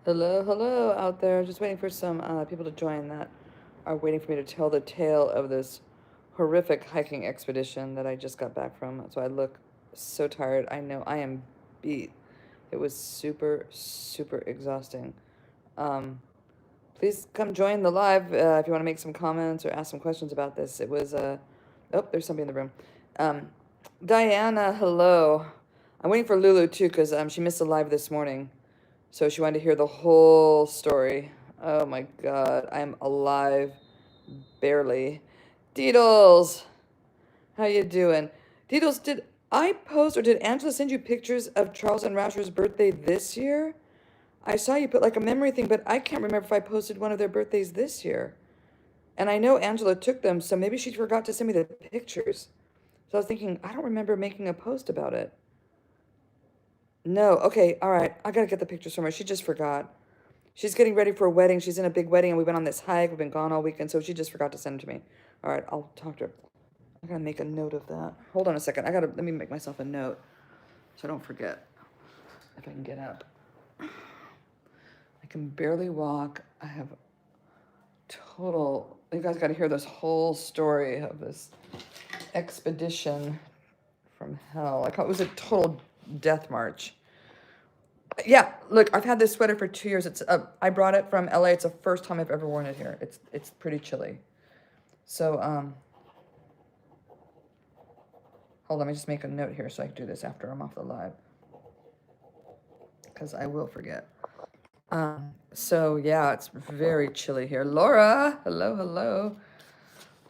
Hello, hello out there. Just waiting for some people to join that are waiting for me to tell the tale of this horrific hiking expedition that I just got back from. So I look so tired. I know I am beat. It was super, super exhausting. Um, Please come join the live if you want to make some comments or ask some questions about this. It was, oh, there's somebody in the room. Um, Diana, hello. I'm waiting for Lulu too because she missed the live this morning. So she wanted to hear the whole story. Oh my God, I'm alive, barely. Deedles, how you doing? Deedles, did I post or did Angela send you pictures of Charles and Rasher's birthday this year? I saw you put like a memory thing, but I can't remember if I posted one of their birthdays this year. And I know Angela took them, so maybe she forgot to send me the pictures. So I was thinking, I don't remember making a post about it. No, okay, all right. I gotta get the pictures from her. She just forgot. She's getting ready for a wedding. She's in a big wedding, and we went on this hike. We've been gone all weekend, so she just forgot to send it to me. All right, I'll talk to her. I gotta make a note of that. Hold on a second. Let me make myself a note so I don't forget if I can get up. I can barely walk. I have total, you guys gotta hear this whole story of this expedition from hell. I call it was a total death march. Yeah, look, I've had this sweater for 2 years. I brought it from LA. It's the first time I've ever worn it here. It's pretty chilly. So hold on, let me just make a note here so I can do this after I'm off the live, because I will forget. So yeah, it's very chilly here. Laura, hello, hello.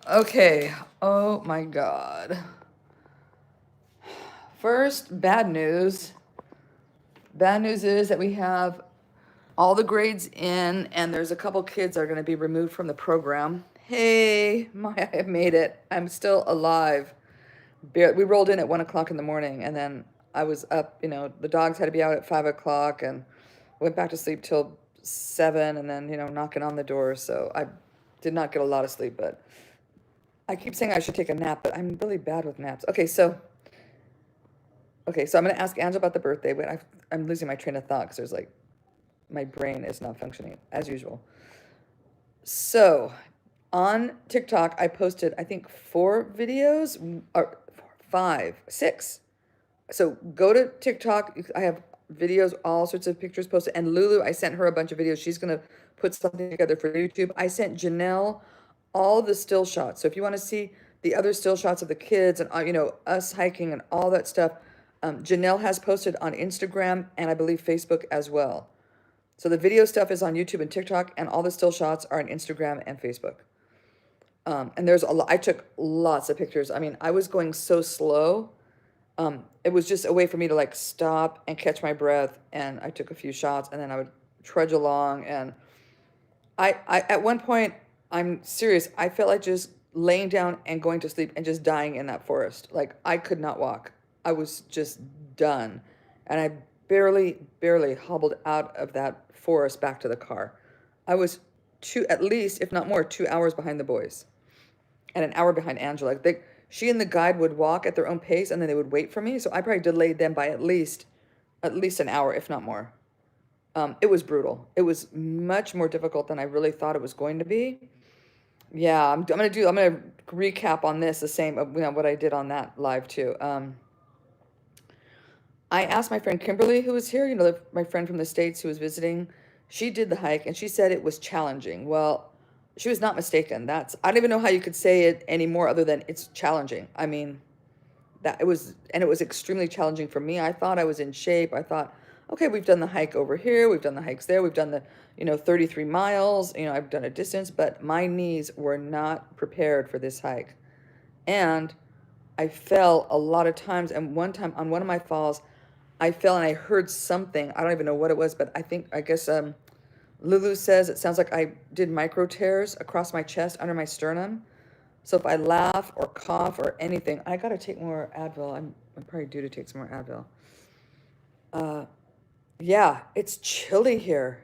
Okay. Oh my God. First, bad news. Bad news is that we have all the grades in, and there's a couple kids that are going to be removed from the program. Hey, I have made it. I'm still alive. We rolled in at 1 o'clock in the morning, and then I was up. The dogs had to be out at 5 o'clock, and went back to sleep till 7, and then knocking on the door. So I did not get a lot of sleep, but I keep saying I should take a nap, but I'm really bad with naps. Okay, so I'm gonna ask Angela about the birthday, but I'm losing my train of thought because my brain is not functioning as usual. So on TikTok, I posted, I think, 4 videos, or 5, 6. So go to TikTok. I have videos, all sorts of pictures posted. And Lulu, I sent her a bunch of videos. She's going to put something together for YouTube. I sent Janelle all the still shots. So if you want to see the other still shots of the kids and, us hiking and all that stuff, Janelle has posted on Instagram and I believe Facebook as well. So the video stuff is on YouTube and TikTok, and all the still shots are on Instagram and Facebook. And there's a lot. I took lots of pictures. I mean, I was going so slow. It was just a way for me to stop and catch my breath. And I took a few shots, and then I would trudge along. And I at one point, I'm serious. I felt like just laying down and going to sleep and just dying in that forest. Like I could not walk. I was just done, and I barely hobbled out of that forest back to the car. I was at least, if not more, 2 hours behind the boys, and an hour behind Angela. She and the guide would walk at their own pace, and then they would wait for me. So I probably delayed them by at least an hour, if not more. It was brutal. It was much more difficult than I really thought it was going to be. Yeah, I'm gonna recap on this the same, what I did on that live too. I asked my friend Kimberly, who was here, my friend from the States who was visiting. She did the hike and she said it was challenging. Well, she was not mistaken. I don't even know how you could say it anymore other than it's challenging. I mean, it was extremely challenging for me. I thought I was in shape. I thought, okay, we've done the hike over here, we've done the hikes there, we've done the, 33 miles, I've done a distance, but my knees were not prepared for this hike. And I fell a lot of times, and one time on one of my falls, I fell and I heard something. I don't even know what it was, but I guess Lulu says it sounds like I did micro tears across my chest under my sternum. So if I laugh or cough or anything, I gotta take more Advil. I'm probably due to take some more Advil. Yeah, it's chilly here.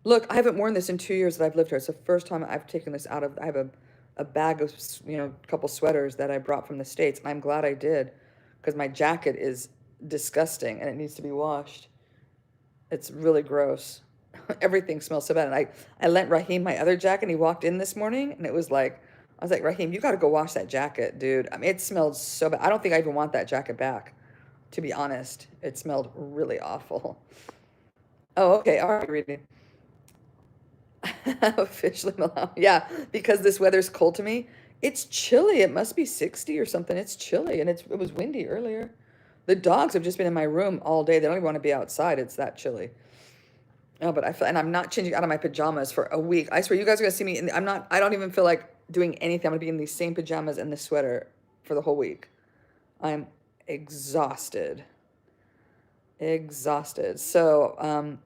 Look, I haven't worn this in 2 years that I've lived here. It's the first time I've taken this out of. I have a bag of a couple sweaters that I brought from the States, and I'm glad I did, because my jacket is disgusting and it needs to be washed. It's really gross. Everything smells so bad. And I lent Raheem my other jacket and he walked in this morning and it was like, I was like, Raheem, you got to go wash that jacket, dude. I mean, it smelled so bad. I don't think I even want that jacket back, to be honest. It smelled really awful. Oh, okay. All right, reading. Officially Malawi. Yeah, because this weather's cold to me. It's chilly. It must be 60 or something. It's chilly and it was windy earlier. The dogs have just been in my room all day. They don't even want to be outside. It's that chilly. Oh, but I feel, and I'm not changing out of my pajamas for a week. I swear, you guys are gonna see me. I'm not. I don't even feel like doing anything. I'm gonna be in these same pajamas and this sweater for the whole week. I'm exhausted. Exhausted. So,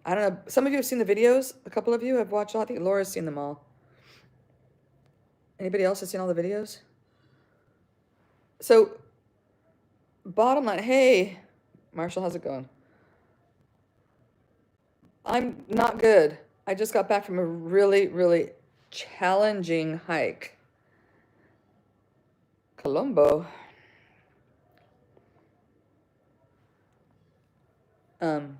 I don't know. Some of you have seen the videos. A couple of you have watched all. I think Laura's seen them all. Anybody else has seen all the videos? So, bottom line. Hey, Marshall, how's it going? I'm not good. I just got back from a really, really challenging hike. Colombo. Um,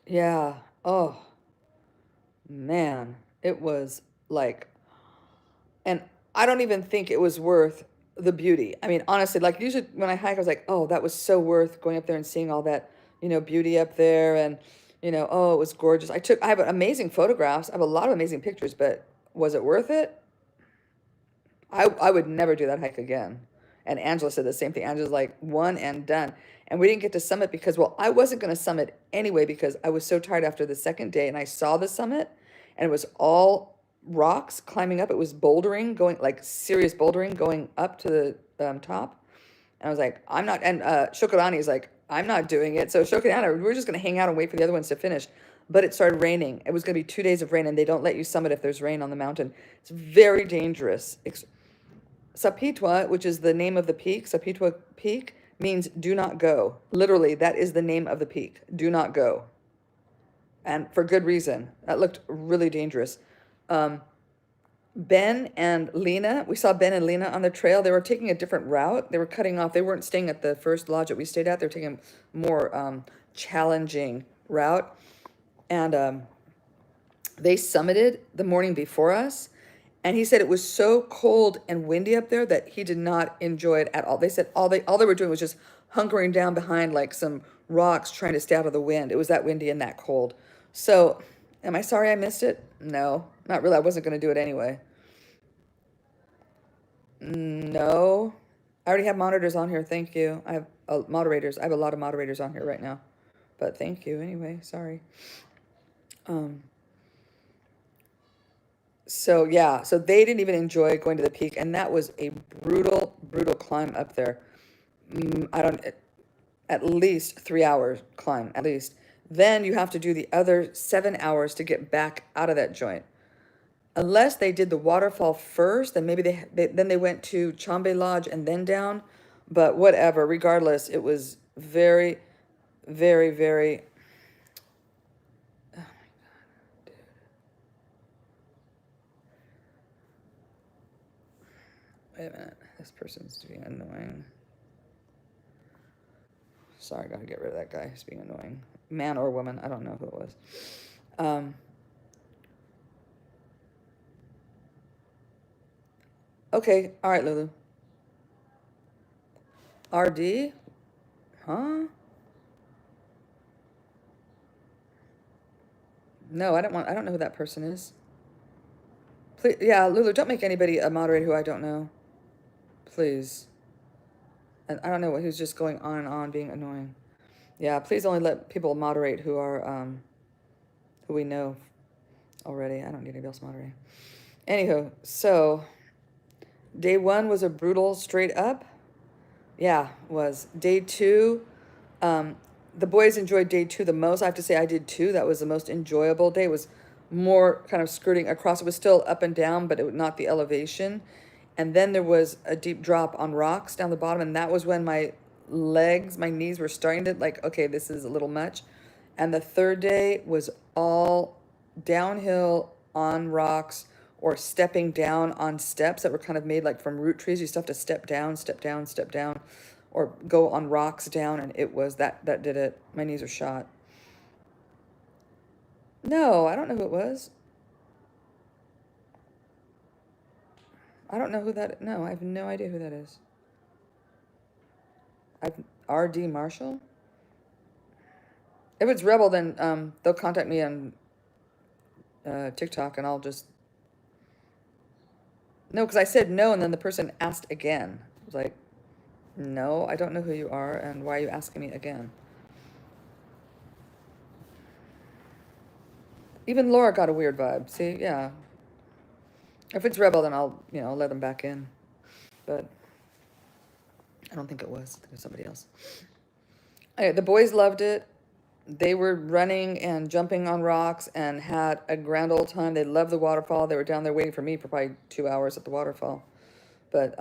yeah. Oh, man. It was like, and I don't even think it was worth the beauty. I mean, honestly, like usually when I hike, I was like, oh, that was so worth going up there and seeing all that, beauty up there. And, oh, it was gorgeous. I have amazing photographs. I have a lot of amazing pictures, but was it worth it? I would never do that hike again. And Angela said the same thing. Angela's like, one and done. And we didn't get to summit because, well, I wasn't going to summit anyway because I was so tired after the second day and I saw the summit and it was all rocks climbing up. It was bouldering, going like serious bouldering, going up to the top. And I was like, I'm not. And Shokorani is like, I'm not doing it. So Shokorani, we were just going to hang out and wait for the other ones to finish. But it started raining. It was going to be 2 days of rain, and they don't let you summit if there's rain on the mountain. It's very dangerous. Sapitwa, which is the name of the peak, Sapitwa Peak, means do not go. Literally, that is the name of the peak. Do not go. And for good reason. That looked really dangerous. Ben and Lena, we saw Ben and Lena on the trail. They were taking a different route. They were cutting off. They weren't staying at the first lodge that we stayed at. They were taking a more challenging route. And they summited the morning before us. And he said it was so cold and windy up there that he did not enjoy it at all. They said all they were doing was just hunkering down behind like some rocks trying to stay out of the wind. It was that windy and that cold. So, am I sorry I missed it? No, not really. I wasn't going to do it anyway. No. I already have monitors on here. Thank you. I have moderators. I have a lot of moderators on here right now. But thank you anyway. Sorry. So yeah, so they didn't even enjoy going to the peak, and that was a brutal, brutal climb up there. I don't, at least 3 hours climb, at least. Then you have to do the other 7 hours to get back out of that joint. Unless they did the waterfall first, then maybe then they went to Chambe Lodge and then down. But whatever, regardless, it was very, very, very. Wait a minute, this person's being annoying. Sorry, I gotta get rid of that guy. He's being annoying. Man or woman, I don't know who it was. Okay, all right, Lulu. RD? Huh? No, I don't know who that person is. Please, yeah, Lulu, don't make anybody a moderator who I don't know. Please. And I don't know who's just going on and on being annoying. Yeah, please only let people moderate who are who we know already. I don't need anybody else moderating. Anywho, so day one was a brutal straight up. Yeah, was. Day two, the boys enjoyed day two the most. I have to say I did too. That was the most enjoyable day. It was more kind of skirting across. It was still up and down, but it was not the elevation. And then there was a deep drop on rocks down the bottom, and that was when my knees were starting to like, okay, this is a little much. And the third day was all downhill on rocks or stepping down on steps that were kind of made like from root trees. You still have to step down, step down, step down, or go on rocks down, and it was that did it. My knees are shot. No, I don't know who it was. I don't know who that. No, I have no idea who that is. I've R.D. Marshall. If it's Rebel, then they'll contact me on TikTok, and I'll just no, because I said no, and then the person asked again. I was like, no, I don't know who you are, and why are you asking me again? Even Laura got a weird vibe. See, yeah. If it's Rebel, then I'll let them back in. But I don't think it was. I think it was somebody else. The boys loved it. They were running and jumping on rocks and had a grand old time. They loved the waterfall. They were down there waiting for me for probably 2 hours at the waterfall. But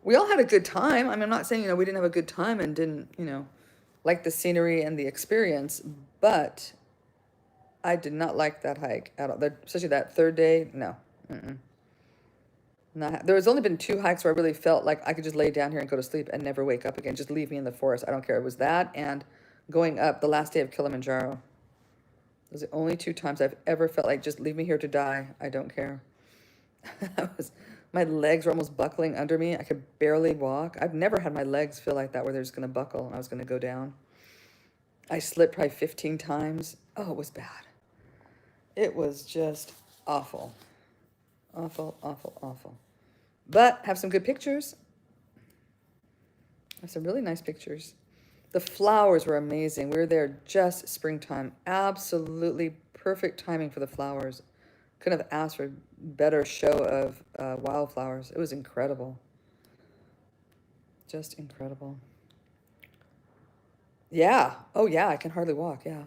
we all had a good time. I mean, I'm not saying, we didn't have a good time and didn't, like the scenery and the experience, but I did not like that hike at all. Especially that third day. No. There was only been 2 hikes where I really felt like I could just lay down here and go to sleep and never wake up again. Just leave me in the forest. I don't care. It was that and going up the last day of Kilimanjaro. Those are the only 2 times I've ever felt like just leave me here to die. I don't care. My legs were almost buckling under me. I could barely walk. I've never had my legs feel like that where they're just going to buckle and I was going to go down. I slipped probably 15 times. Oh, it was bad. It was just awful. Awful, awful, awful. But have some good pictures. Have some really nice pictures. The flowers were amazing. We were there just springtime. Absolutely perfect timing for the flowers. Couldn't have asked for a better show of wildflowers. It was incredible. Just incredible. Yeah. Oh, yeah. I can hardly walk. Yeah.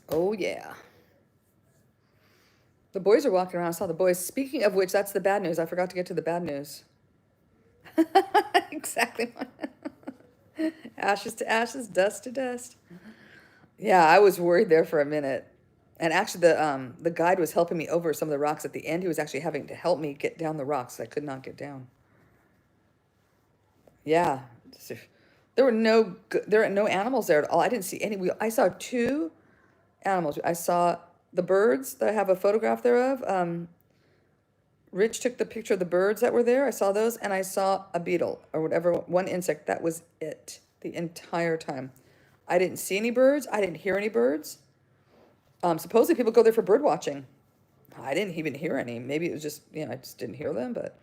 Oh, yeah. The boys are walking around. I saw the boys. Speaking of which, that's the bad news. I forgot to get to the bad news. Exactly. Ashes to ashes, dust to dust. Yeah, I was worried there for a minute. And actually, the guide was helping me over some of the rocks at the end. He was actually having to help me get down the rocks. I could not get down. Yeah. There were no animals there at all. I didn't see any. I saw 2 animals. I saw the birds that I have a photograph thereof. Rich took the picture of the birds that were there. I saw those, and I saw a beetle or whatever, one insect. That was it the entire time. I didn't see any birds. I didn't hear any birds. Supposedly people go there for bird watching. I didn't even hear any. Maybe it was just, I just didn't hear them. But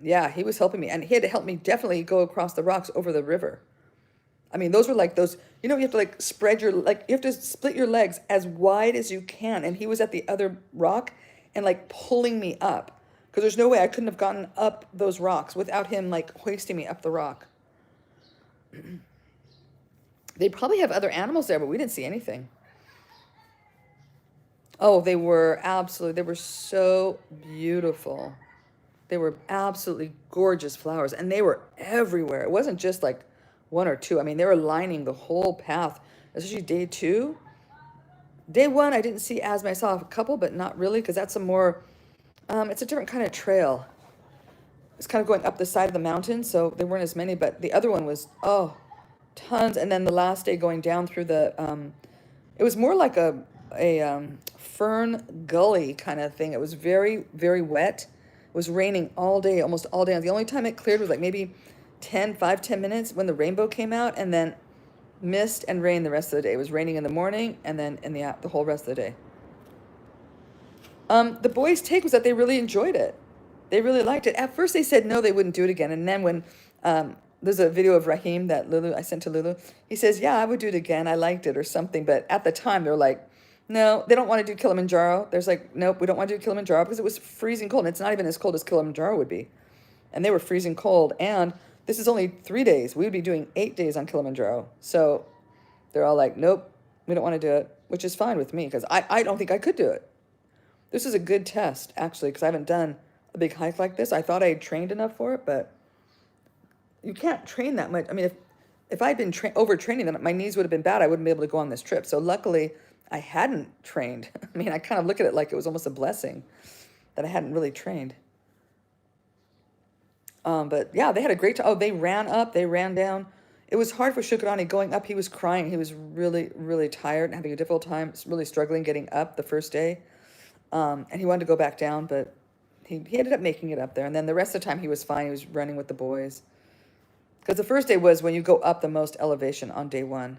yeah, he was helping me, and he had to help me definitely go across the rocks over the river. I mean, those were like those, you have to like you have to split your legs as wide as you can. And he was at the other rock and like pulling me up, because there's no way I couldn't have gotten up those rocks without him like hoisting me up the rock. They probably have other animals there, but we didn't see anything. Oh, they were so beautiful. They were absolutely gorgeous flowers, and they were everywhere. It wasn't just like 1 or 2. I mean, they were lining the whole path, especially day 2. Day 1, I didn't see as many. I saw a couple, but not really, because that's it's a different kind of trail. It's kind of going up the side of the mountain, so there weren't as many, but the other one was, tons. And then the last day going down through it was more like a fern gully kind of thing. It was very, very wet. It was raining all day, almost all day. And the only time it cleared was like maybe 10 minutes when the rainbow came out, and then mist and rain the rest of the day. It was raining in the morning and then in the whole rest of the day. The boys' take was that they really enjoyed it. They really liked it. At first they said no, they wouldn't do it again. And then when there's a video of Raheem that I sent to Lulu, he says, yeah, I would do it again. I liked it or something. But at the time they're like, no, they don't want to do Kilimanjaro. There's like, nope, we don't want to do Kilimanjaro because it was freezing cold. And it's not even as cold as Kilimanjaro would be. And they were freezing cold. And this is only 3 days. We would be doing 8 days on Kilimanjaro. So they're all like, nope, we don't want to do it, which is fine with me because I don't think I could do it. This is a good test, actually, because I haven't done a big hike like this. I thought I had trained enough for it, but you can't train that much. I mean, if I'd been overtraining, then my knees would have been bad. I wouldn't be able to go on this trip. So luckily, I hadn't trained. I mean, I kind of look at it like it was almost a blessing that I hadn't really trained. But yeah, they had a great time. Oh, they ran up, they ran down. It was hard for Shukrani going up. He was crying. He was really, really tired and having a difficult time, really struggling getting up the first day. And he wanted to go back down, but he ended up making it up there. And then the rest of the time he was fine. He was running with the boys. Because the first day was when you go up the most elevation on day one.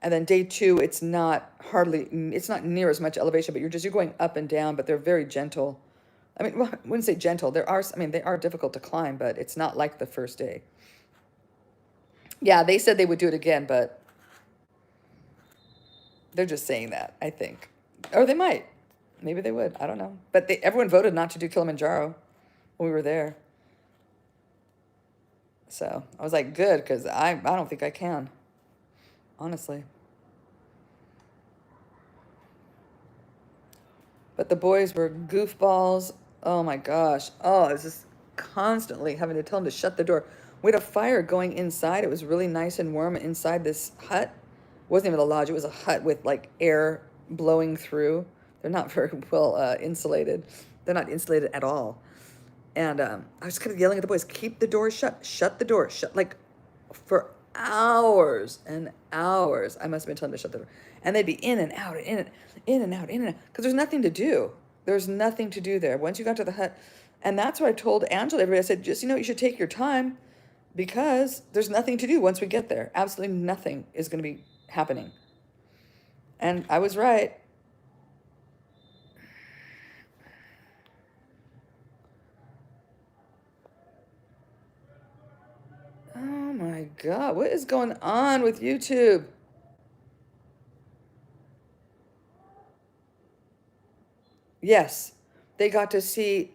And then day two, it's not near as much elevation, but you're going up and down, but they're very gentle. I mean, well, I wouldn't say gentle. They are difficult to climb, but it's not like the first day. Yeah, they said they would do it again, but they're just saying that, I think. Or they might. Maybe they would. I don't know. But everyone voted not to do Kilimanjaro when we were there. So I was like, good, because I don't think I can, honestly. But the boys were goofballs. Oh my gosh. Oh, I was just constantly having to tell them to shut the door. We had a fire going inside. It was really nice and warm inside this hut. It wasn't even a lodge. It was a hut with like air blowing through. They're not very well insulated. They're not insulated at all. And I was kind of yelling at the boys, keep the door shut. Shut the door. Shut, like, for hours and hours. I must have been telling them to shut the door. And they'd be in and out, in and out. Because there's nothing to do. There's nothing to do there. Once you got to the hut. And that's what I told Angela, everybody. I said, just, you should take your time because there's nothing to do once we get there. Absolutely nothing is going to be happening. And I was right. Oh my God, what is going on with YouTube? Yes, they got to see,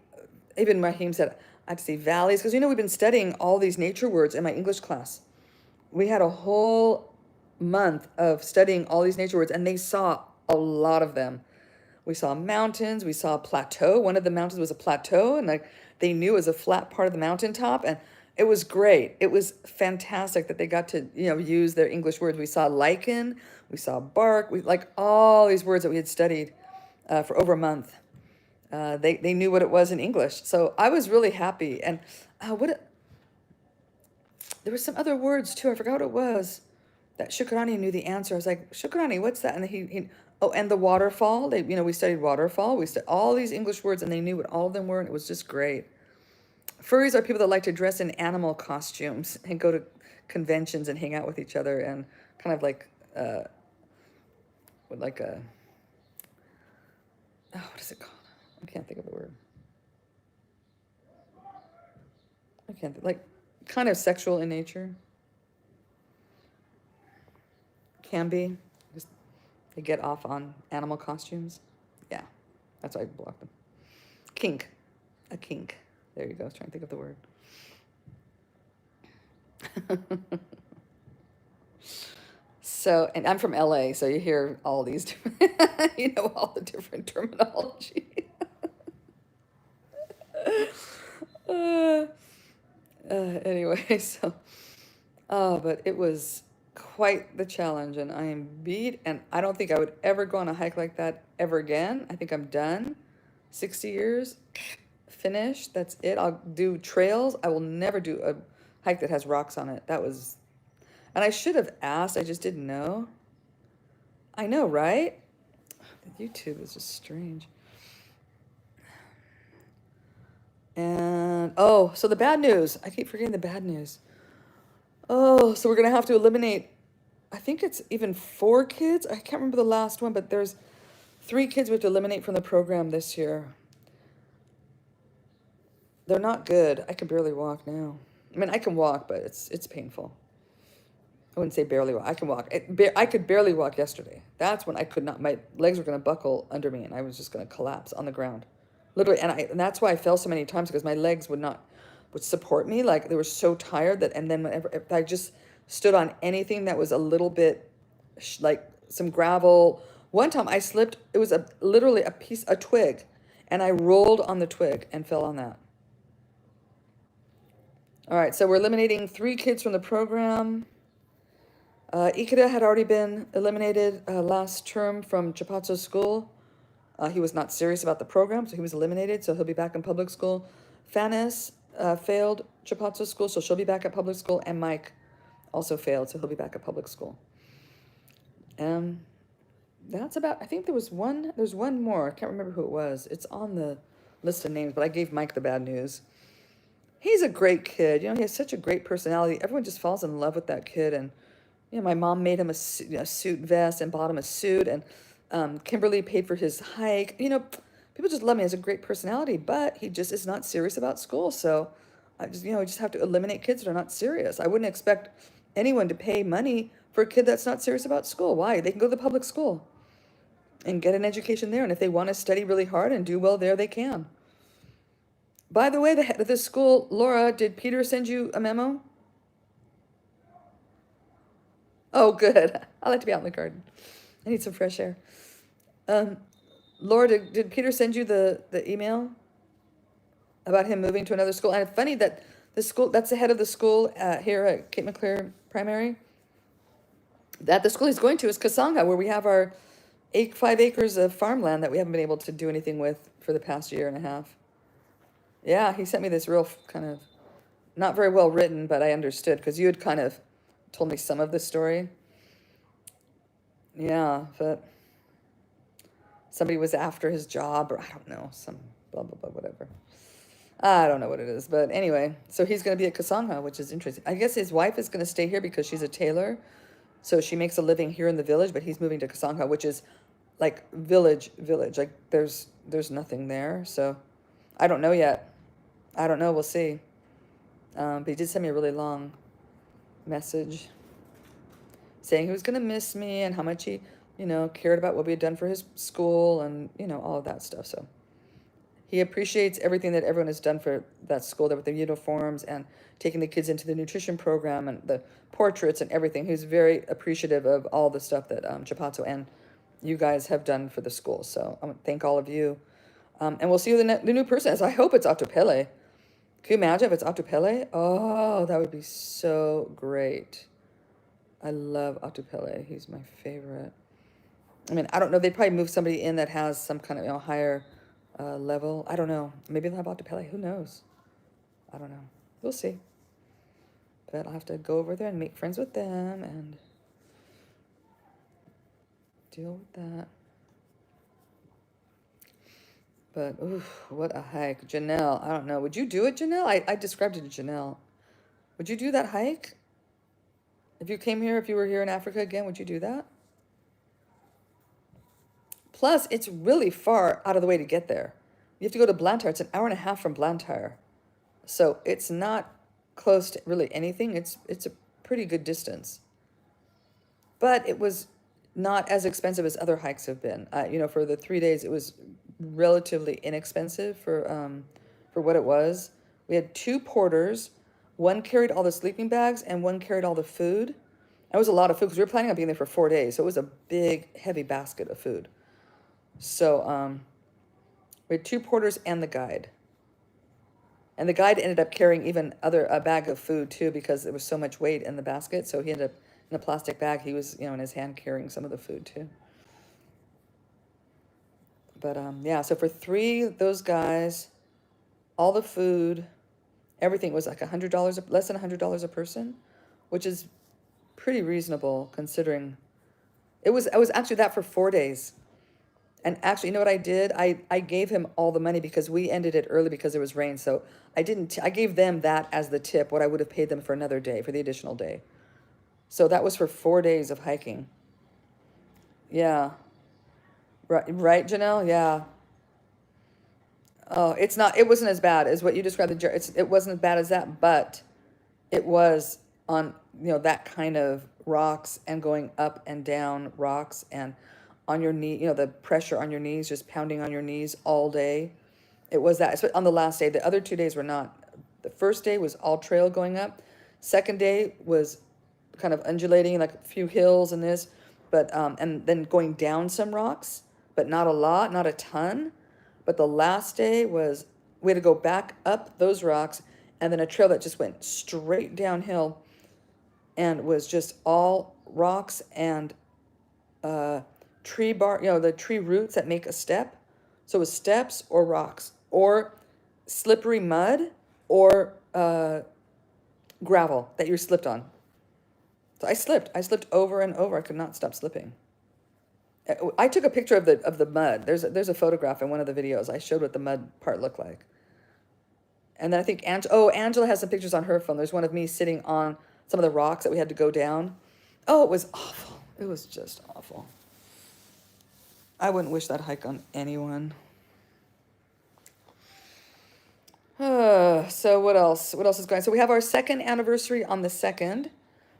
even Raheem said, I had to see valleys, because we've been studying all these nature words in my English class. We had a whole month of studying all these nature words, and they saw a lot of them. We saw mountains, we saw a plateau. One of the mountains was a plateau, and like they knew it was a flat part of the mountaintop, and it was great. It was fantastic that they got to, use their English words. We saw lichen, we saw bark, we like all these words that we had studied for over a month. They knew what it was in English, so I was really happy. And there were some other words too. I forgot what it was. That Shukrani knew the answer. I was like, Shukrani, what's that? And and the waterfall. We studied waterfall. We studied all these English words, and they knew what all of them were, and it was just great. Furries are people that like to dress in animal costumes and go to conventions and hang out with each other and kind of like what is it called? I can't think of the word. I can't think, like kind of sexual in nature. Can be. Just they get off on animal costumes. Yeah, that's why I blocked them. Kink. A kink. There you go. I was trying to think of the word. So, and I'm from LA, so you hear all these different, all the different terminology. Anyway, so, but it was quite the challenge, and I am beat, and I don't think I would ever go on a hike like that ever again. I think I'm done. 60 years, finished. That's it. I'll do trails. I will never do a hike that has rocks on it. And I should have asked. I just didn't know. I know, right? YouTube is just strange. And, so the bad news. I keep forgetting the bad news. Oh, so we're going to have to eliminate, I think it's even 4 kids. I can't remember the last one, but there's 3 kids we have to eliminate from the program this year. They're not good. I can barely walk now. I mean, I can walk, but it's painful. I wouldn't say barely walk. I can walk. I could barely walk yesterday. That's when I could not. My legs were going to buckle under me, and I was just going to collapse on the ground. Literally, and that's why I fell so many times, because my legs would support me. Like, they were so tired and then if I just stood on anything that was a little bit like some gravel. One time I slipped. It was literally a twig, and I rolled on the twig and fell on that. All right, so we're eliminating 3 kids from the program. Ikeda had already been eliminated last term from Chipatso school. He was not serious about the program, so he was eliminated, so he'll be back in public school. Fanis failed Chipatso school, so she'll be back at public school, and Mike also failed, so he'll be back at public school. That's about, I think there's one more. I can't remember who it was. It's on the list of names, but I gave Mike the bad news. He's a great kid. He has such a great personality. Everyone just falls in love with that kid. And, my mom made him a suit vest and bought him a suit. And Kimberly paid for his hike. People just love him. He has a great personality, but he just is not serious about school. So I just, we just have to eliminate kids that are not serious. I wouldn't expect anyone to pay money for a kid that's not serious about school. Why? They can go to the public school and get an education there. And if they want to study really hard and do well there, they can. By the way, the head of the school, Laura, did Peter send you a memo? Oh, good. I like to be out in the garden. I need some fresh air. Laura, did Peter send you the email about him moving to another school? And it's funny that the school, that's the head of the school here at Cape Maclear Primary, that the school he's going to is Kasanga, where we have our 5 acres of farmland that we haven't been able to do anything with for the past year and a half. Yeah, he sent me this real kind of, not very well written, but I understood, because you had kind of told me some of the story. Yeah, but somebody was after his job, or I don't know, some blah, blah, blah, whatever. I don't know what it is, but anyway, so he's going to be at Kasanga, which is interesting. I guess his wife is going to stay here because she's a tailor, so she makes a living here in the village, but he's moving to Kasanga, which is like village. Like there's nothing there, so I don't know yet. I don't know, we'll see. But he did send me a really long message saying he was going to miss me and how much he, cared about what we had done for his school and, all of that stuff. So he appreciates everything that everyone has done for that school, with the uniforms and taking the kids into the nutrition program and the portraits and everything. He's very appreciative of all the stuff that Chipatso and you guys have done for the school. So I want to thank all of you. And we'll see who the new person is. I hope it's Atupele. Can you imagine if it's Atupele? Oh, that would be so great. I love Atupele. He's my favorite. I mean, I don't know. They'd probably move somebody in that has some kind of higher level. I don't know. Maybe they'll have Atupele. Who knows? I don't know. We'll see. But I'll have to go over there and make friends with them and deal with that. But, oof, what a hike. Janelle, I don't know. Would you do it, Janelle? I described it to Janelle. Would you do that hike? If you were here in Africa again, would you do that? Plus, it's really far out of the way to get there. You have to go to Blantyre. It's an hour and a half from Blantyre. So it's not close to really anything. It's a pretty good distance. But it was not as expensive as other hikes have been. For the 3 days, it was relatively inexpensive for what it was. We had 2 porters. One carried all the sleeping bags and one carried all the food. It was a lot of food because we were planning on being there for 4 days. So it was a big, heavy basket of food. So we had 2 porters and the guide. And the guide ended up carrying even a bag of food too, because there was so much weight in the basket. So he ended up in a plastic bag. He was, in his hand carrying some of the food too. But yeah, so for 3 of those guys, all the food, everything was like $100, less than $100 a person, which is pretty reasonable considering I was actually that for 4 days. And actually, you know what I did? I gave him all the money because we ended it early because there was rain. So I gave them that as the tip, what I would have paid them for another day, for the additional day. So that was for 4 days of hiking. Yeah. Right, Janelle? Yeah. Oh, it wasn't as bad as what you described. It wasn't as bad as that, but it was on, that kind of rocks and going up and down rocks and on your knee, the pressure on your knees, just pounding on your knees all day. It was that. On the last day, the other 2 days were not. The first day was all trail going up. Second day was kind of undulating, like a few hills and this, but and then going down some rocks, but not a lot, not a ton. But the last day we had to go back up those rocks and then a trail that just went straight downhill and was just all rocks and tree the tree roots that make a step. So it was steps or rocks or slippery mud or gravel that you slipped on. So I slipped. I slipped over and over. I could not stop slipping. I took a picture of the mud. There's a photograph in one of the videos. I showed what the mud part looked like. And then I think Angela has some pictures on her phone. There's one of me sitting on some of the rocks that we had to go down. Oh, it was awful. It was just awful. I wouldn't wish that hike on anyone. So what else? What else is going on? So we have our second anniversary on the 2nd.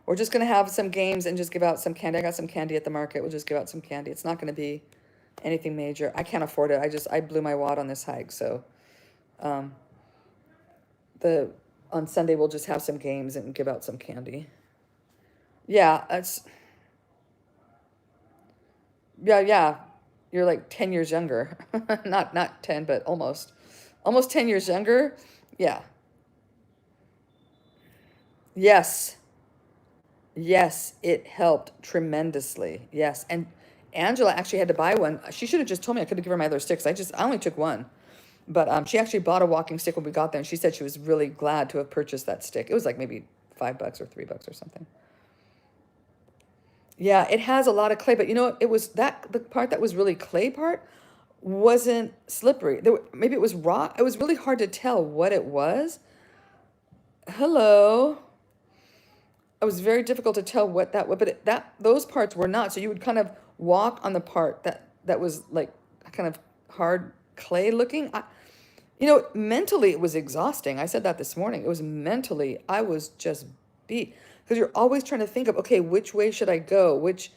We're just going to have some games and just give out some candy. I got some candy at the market. We'll just give out some candy. It's not going to be anything major. I can't afford it. I blew my wad on this hike. So on Sunday, we'll just have some games and give out some candy. Yeah, yeah. You're like 10 years younger. Not 10, but almost 10 years younger. Yeah. Yes. Yes, it helped tremendously. Yes. And Angela actually had to buy one. She should have just told me. I could have given her my other sticks. I only took one. But she actually bought a walking stick when we got there, and she said she was really glad to have purchased that stick. It was like maybe $5 or $3 or something. Yeah, it has a lot of clay, but you know, it was the part that was really clay part wasn't slippery. Maybe it was rock. It was really hard to tell what it was. Hello. It was very difficult to tell what that was, but those parts were not. So you would kind of walk on the part that was like kind of hard clay looking. Mentally it was exhausting. I said that this morning. It was mentally, I was just beat because you're always trying to think of, okay, which way should I go? Which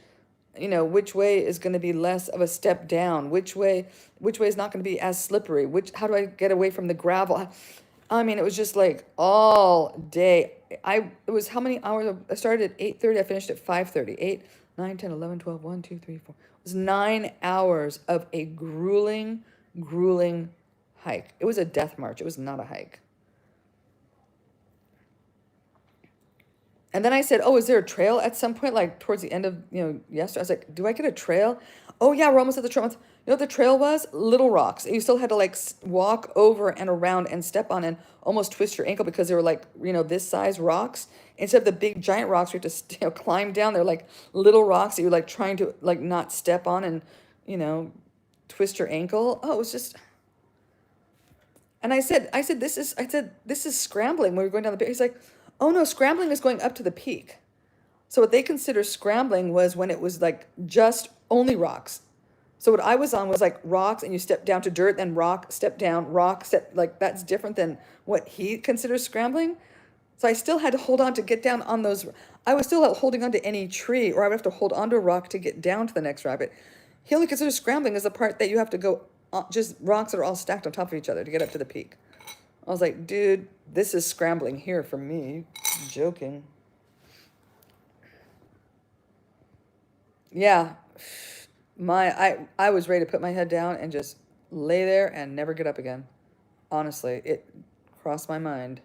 way is going to be less of a step down? Which way is not going to be as slippery? How do I get away from the gravel? I mean, it was just like all day. It was how many hours? I started at 8:30. I finished at 5:30. 8, 9, 10, 11, 12, 1, 2, 3, 4. It was 9 hours of a grueling hike. It was a death march. It was not a hike. And then I said, oh, is there a trail at some point, like towards the end of, yesterday? I was like, do I get a trail? Oh, yeah, we're almost at the trail. You know what the trail was? Little rocks. You still had to like walk over and around and step on and almost twist your ankle because they were like, this size rocks. Instead of the big giant rocks, we had to climb down. They're like little rocks that you're like trying to like not step on and, twist your ankle. Oh, it was just... And I said, this is scrambling when we were going down the peak. He's like, oh no, scrambling is going up to the peak. So what they consider scrambling was when it was like just only rocks. So what I was on was like rocks and you step down to dirt, then rock, step down, rock, step, like that's different than what he considers scrambling. So I still had to hold on to get down on those. I was still holding on to any tree, or I would have to hold onto a rock to get down to the next rapid. He only considers scrambling as the part that you have to go just rocks that are all stacked on top of each other to get up to the peak. I was like, dude, this is scrambling here for me. I'm joking. Yeah. I was ready to put my head down and just lay there and never get up again. Honestly, it crossed my mind.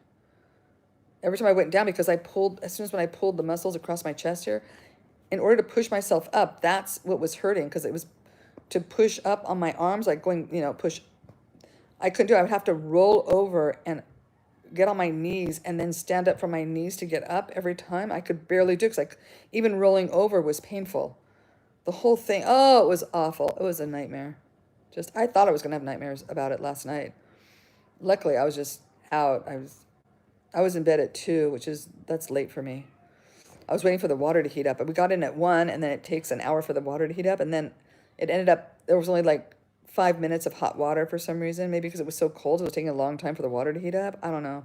Every time I went down, because as soon as when I pulled the muscles across my chest here, in order to push myself up, that's what was hurting, because it was to push up on my arms, like going, push. I couldn't do it. I would have to roll over and get on my knees and then stand up from my knees to get up every time. I could barely do it, because even rolling over was painful. The whole thing, oh, it was awful. It was a nightmare. I thought I was going to have nightmares about it last night. Luckily, I was just out. I was in bed at 2, that's late for me. I was waiting for the water to heat up. We got in at 1, and then it takes an hour for the water to heat up. And then it ended up, there was only like 5 minutes of hot water for some reason. Maybe because it was so cold, it was taking a long time for the water to heat up. I don't know.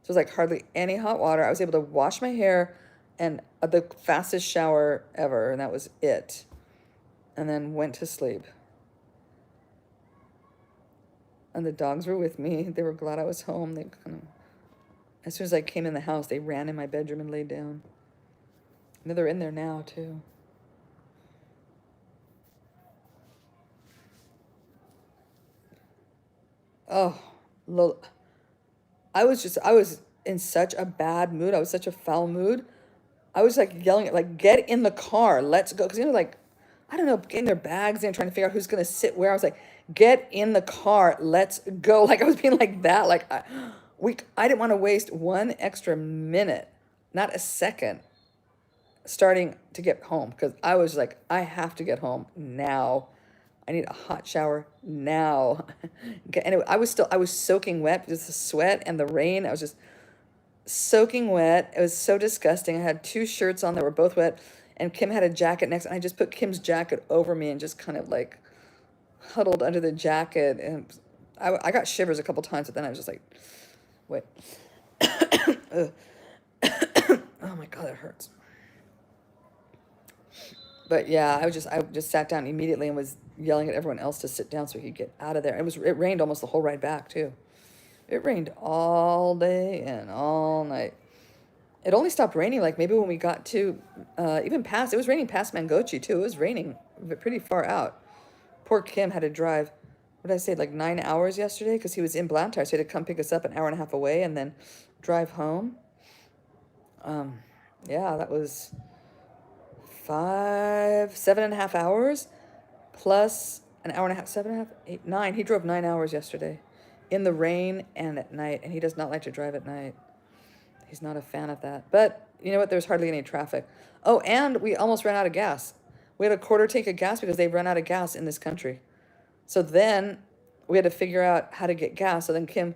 So it was like hardly any hot water. I was able to wash my hair and the fastest shower ever, and that was it. And then went to sleep. And the dogs were with me. They were glad I was home. They as soon as I came in the house, they ran in my bedroom and laid down. And they're in there now, too. Oh, I was in such a bad mood. I was such a foul mood. I was like yelling at, like, get in the car, let's go. Because, I don't know, getting their bags in, trying to figure out who's going to sit where. I was like, get in the car, let's go. Like, I was being like that. Like, I didn't want to waste one extra minute, not a second, starting to get home because I was like, I have to get home now. I need a hot shower now. And I was soaking wet because the sweat and the rain. I was just soaking wet. It was so disgusting. I had two shirts on that were both wet, and Kim had a jacket next, and I just put Kim's jacket over me and just kind of like huddled under the jacket. And I got shivers a couple times, but then I was just like, wait. Ugh. Oh my God, that hurts. But yeah, I just sat down immediately and was yelling at everyone else to sit down so he could get out of there. It rained almost the whole ride back too. It rained all day and all night. It only stopped raining like maybe when we got to it was raining past Mangochi too. It was raining pretty far out. Poor Kim had to drive, what did I say, like 9 hours yesterday because he was in Blantyre, so he had to come pick us up an hour and a half away and then drive home. Yeah, that was 7.5 hours plus an hour and a half, 7.5, 8, 9. He drove 9 hours yesterday in the rain and at night, and he does not like to drive at night. He's not a fan of that. But you know what? There's hardly any traffic. Oh, and we almost ran out of gas. We had a quarter tank of gas because they've run out of gas in this country. So then we had to figure out how to get gas. So then Kim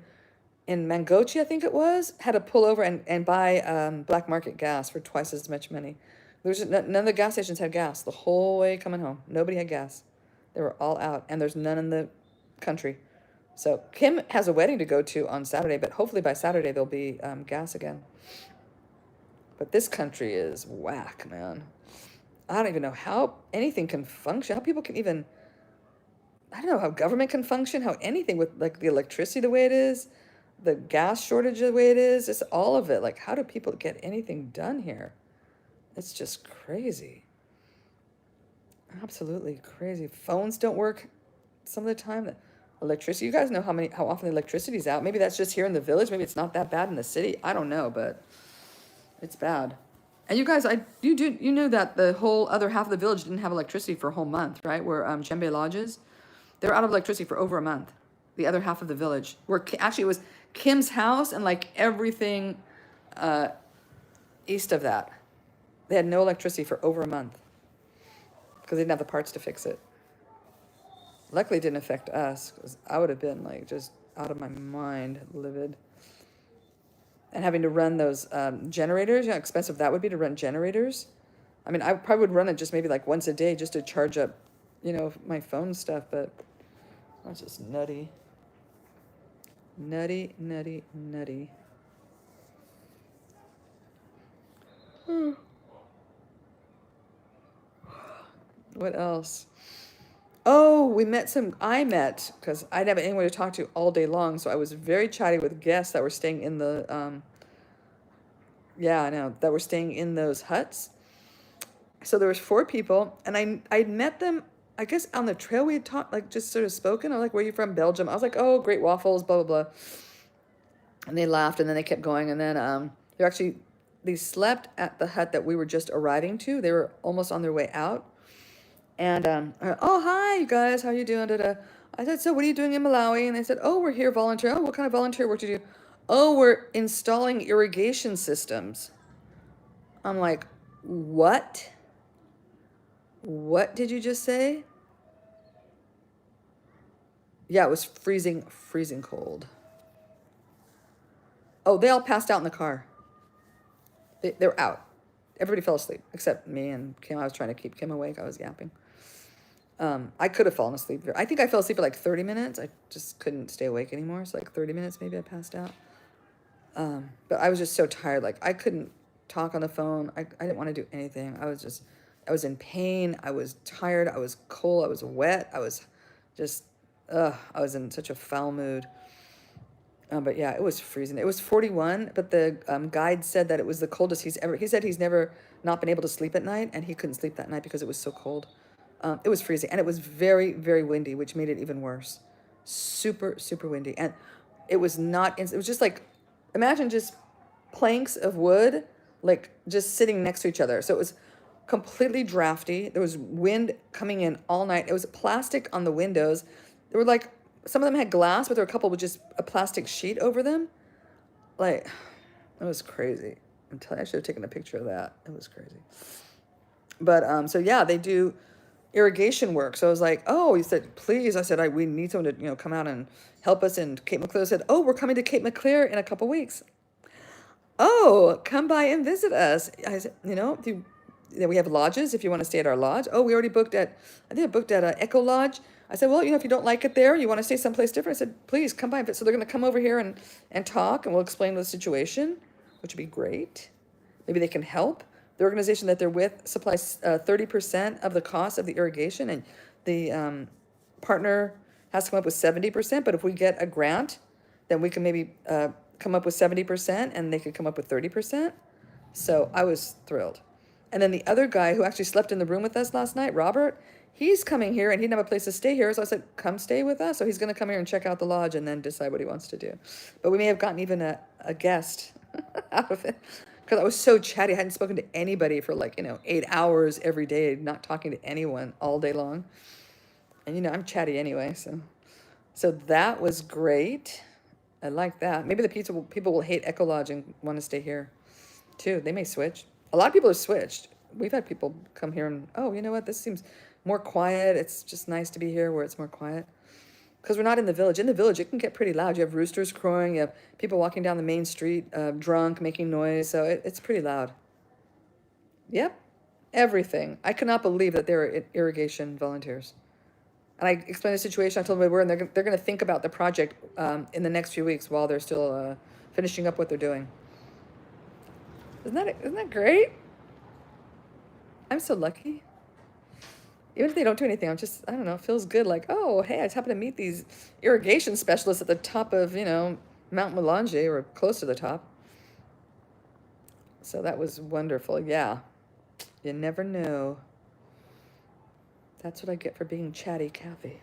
in Mangochi, I think it was, had to pull over and buy black market gas for twice as much money. None of the gas stations had gas the whole way coming home. Nobody had gas. They were all out, and there's none in the country. So Kim has a wedding to go to on Saturday, but hopefully by Saturday there'll be gas again. But this country is whack, man. I don't even know how anything can function, how people can even, I don't know how government can function, how anything with like the electricity the way it is, the gas shortage the way it is, it's all of it. Like, how do people get anything done here? It's just crazy. Absolutely crazy. Phones don't work some of the time. Electricity, you guys know how often the electricity's out. Maybe that's just here in the village. Maybe it's not that bad in the city. I don't know, but it's bad. And you guys, you knew that the whole other half of the village didn't have electricity for a whole month, right? Where Djembe lodges, they're out of electricity for over a month. The other half of the village, where actually it was Kim's house and like everything east of that. They had no electricity for over a month because they didn't have the parts to fix it. Luckily, it didn't affect us because I would have been like just out of my mind, livid. And having to run those generators, you know how expensive that would be to run generators. I mean, I probably would run it just maybe like once a day just to charge up, you know, my phone stuff, but that's just nutty. Nutty, nutty, nutty. What else? Oh, I met, because I didn't have anyone to talk to all day long, so I was very chatty with guests that were staying in the, that were staying in those huts. So there was 4 people, and I met them, I guess on the trail we had talked, like just sort of spoken. I was like, where are you from? Belgium. I was like, oh, great waffles, blah, blah, blah. And they laughed, and then they kept going, and then they slept at the hut that we were just arriving to. They were almost on their way out. And, oh, hi, you guys, how you doing? Da-da. I said, so what are you doing in Malawi? And they said, oh, we're here volunteer. Oh, what kind of volunteer work do you do? Oh, we're installing irrigation systems. I'm like, what? What did you just say? Yeah, it was freezing cold. Oh, they all passed out in the car. They're out. Everybody fell asleep except me and Kim. I was trying to keep Kim awake. I was yapping. I could have fallen asleep. I think I fell asleep for like 30 minutes. I just couldn't stay awake anymore. So like 30 minutes maybe I passed out. But I was just so tired. Like I couldn't talk on the phone. I didn't want to do anything. I was in pain. I was tired. I was cold. I was wet. I was just, I was in such a foul mood. But yeah, it was freezing. It was 41, but the guide said that it was the coldest he said he's never not been able to sleep at night, and he couldn't sleep that night because it was so cold. It was freezing, and it was very, very windy, which made it even worse. Super, super windy. And it was just like, imagine just planks of wood, like just sitting next to each other. So it was completely drafty. There was wind coming in all night. It was plastic on the windows. There were like, some of them had glass, but there were a couple with just a plastic sheet over them. Like, it was crazy. I'm telling you, I should have taken a picture of that. It was crazy. But so yeah, they do irrigation work. So I was like, oh, he said, please. I said, we need someone to, come out and help us in Cape Maclear. I said, oh, we're coming to Cape Maclear in a couple weeks. Oh, come by and visit us. I said, we have lodges if you want to stay at our lodge. Oh, we already booked at, I think I booked at Echo Lodge. I said, well, if you don't like it there, you want to stay someplace different. I said, please come by. So they're going to come over here and talk, and we'll explain the situation, which would be great. Maybe they can help. The organization that they're with supplies 30% of the cost of the irrigation, and the partner has to come up with 70%. But if we get a grant, then we can maybe come up with 70%, and they could come up with 30%. So I was thrilled. And then the other guy who actually slept in the room with us last night, Robert, he's coming here, and he didn't have a place to stay here. So I said, come stay with us. So he's going to come here and check out the lodge and then decide what he wants to do. But we may have gotten even a guest out of it. Because I was so chatty. I hadn't spoken to anybody for 8 hours every day, not talking to anyone all day long. And, I'm chatty anyway. So that was great. I like that. Maybe the people will hate Echo Lodge and want to stay here too. They may switch. A lot of people have switched. We've had people come here and, oh, you know what? This seems more quiet. It's just nice to be here where it's more quiet. Because we're not in the village. In the village, it can get pretty loud. You have roosters crowing. You have people walking down the main street, drunk, making noise. So it's pretty loud. Yep. Everything. I could not believe that there are irrigation volunteers. And I explained the situation. I told them where we were, and they're going to think about the project in the next few weeks while they're still finishing up what they're doing. Isn't that great? I'm so lucky. Even if they don't do anything, I don't know, it feels good. Like, oh, hey, I just happened to meet these irrigation specialists at the top of, Mount Mulanje, or close to the top. So that was wonderful. Yeah. You never know. That's what I get for being chatty Kathy.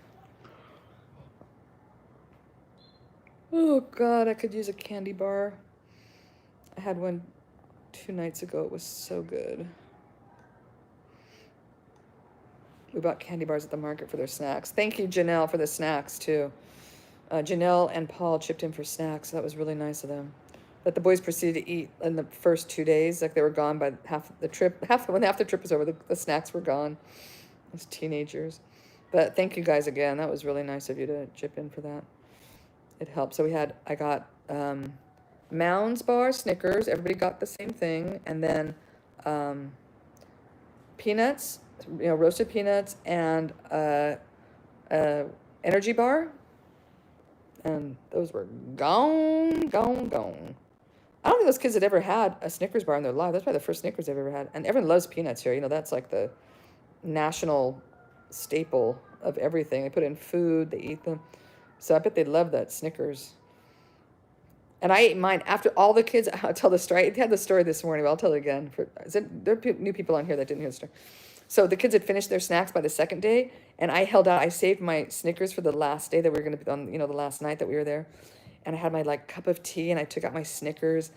Oh, God, I could use a candy bar. I had one 2 nights ago. It was so good. We bought candy bars at the market for their snacks. Thank you, Janelle, for the snacks, too. Janelle and Paul chipped in for snacks. That was really nice of them. But the boys proceeded to eat in the first 2 days. Like, they were gone by half the trip. When half the trip was over, the snacks were gone. Those teenagers. But thank you guys again. That was really nice of you to chip in for that. It helped. So I got Mounds bar, Snickers. Everybody got the same thing. And then peanuts, roasted peanuts, and energy bar. And those were gone. I don't think those kids had ever had a Snickers bar in their life. That's probably the first Snickers they've ever had. And everyone loves peanuts here. That's like the national staple of everything. They put it in food, they eat them. So I bet they love that Snickers. And I ate mine after all the kids. I'll tell the story. I had the story this morning, but I'll tell it again. There are new people on here that didn't hear the story. So the kids had finished their snacks by the second day, and I saved my Snickers for the last day that we were going to be on, the last night that we were there. And I had my cup of tea, and I took out my Snickers,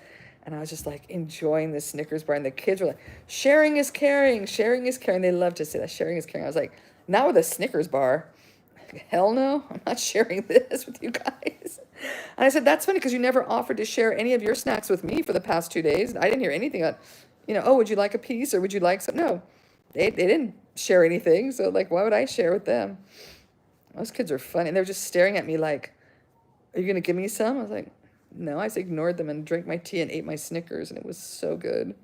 and I was just enjoying the Snickers bar. And the kids were like, sharing is caring, sharing is caring. They love to say that, sharing is caring. I was like, not with a Snickers bar. Hell no, I'm not sharing this with you guys. And I said, that's funny because you never offered to share any of your snacks with me for the past 2 days. I didn't hear anything on, oh, would you like a piece or would you like some? No, they didn't share anything. So why would I share with them? Those kids are funny. And they're just staring at me like, are you going to give me some? I was like, no, I just ignored them and drank my tea and ate my Snickers. And it was so good.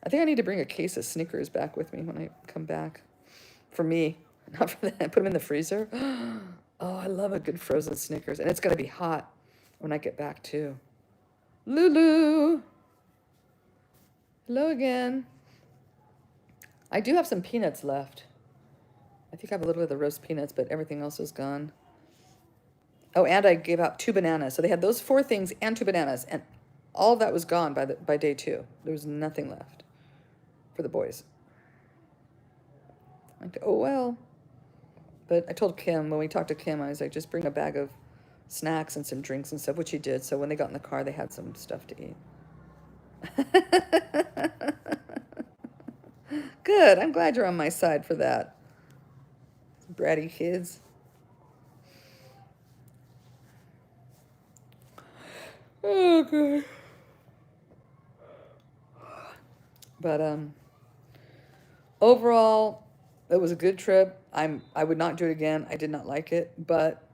I think I need to bring a case of Snickers back with me when I come back. For me. Not for that. Put them in the freezer. Oh, I love a good frozen Snickers. And it's going to be hot when I get back, too. Lulu. Hello again. I do have some peanuts left. I think I have a little bit of the roast peanuts, but everything else is gone. Oh, and I gave out 2 bananas. So they had those 4 things and 2 bananas. And all of that was gone by day 2. There was nothing left for the boys. Oh, well. But I told Kim, when we talked to Kim, I was like, just bring a bag of snacks and some drinks and stuff, which he did. So when they got in the car, they had some stuff to eat. Good. I'm glad you're on my side for that. Bratty kids. Oh, God. But overall, it was a good trip. I would not do it again. I did not like it, but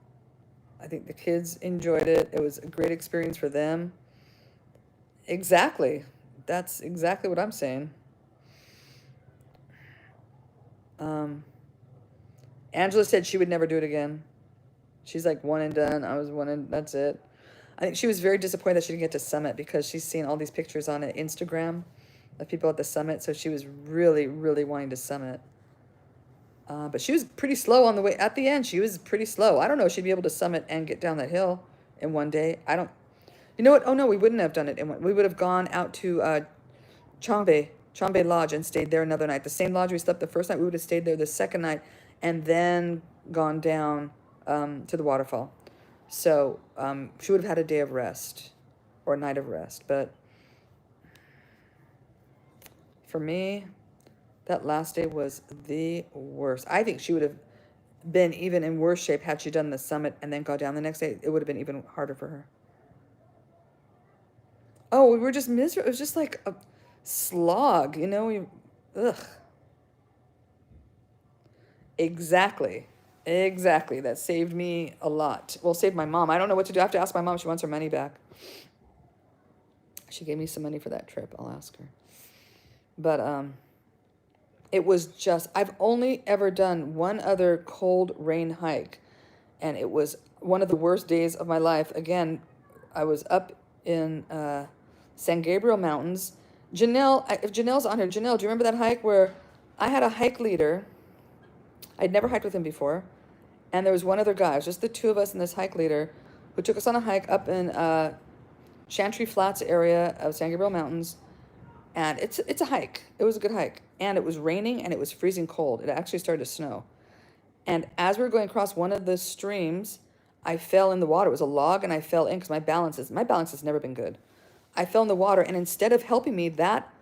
I think the kids enjoyed it. It was a great experience for them. Exactly. That's exactly what I'm saying. Um, Angela said she would never do it again. She's like one and done. I was one and that's it. I think she was very disappointed that she didn't get to Summit because she's seen all these pictures on Instagram of people at the Summit. So she was really, really wanting to Summit. But she was pretty slow on the way. At the end, she was pretty slow. I don't know if she'd be able to Summit and get down that hill in one day. I don't. You know what? Oh no, we wouldn't have done it in one. We would have gone out to Chambe Lodge and stayed there another night. The same lodge we slept the first night. We would have stayed there the second night, and then gone down to the waterfall. So she would have had a day of rest or a night of rest. But for me, that last day was the worst. I think she would have been even in worse shape had she done the Summit and then gone down the next day. It would have been even harder for her. Oh, we were just miserable. It was just like a slog, you know? Ugh. Exactly. Exactly. That saved me a lot. Well, saved my mom. I don't know what to do. I have to ask my mom if she wants her money back. She gave me some money for that trip. I'll ask her. But it was just, I've only ever done one other cold rain hike, and it was one of the worst days of my life. Again, I was up in San Gabriel Mountains. Janelle, if Janelle's on here, Janelle, do you remember that hike where I had a hike leader? I'd never hiked with him before. And there was one other guy. It was just the two of us and this hike leader who took us on a hike up in Chantry Flats area of San Gabriel Mountains. And it's a hike. It was a good hike. And it was raining and it was freezing cold. It actually started to snow. And as we were going across one of the streams, I fell in the water. It was a log and I fell in because my balance has never been good. I fell in the water, and instead of helping me, that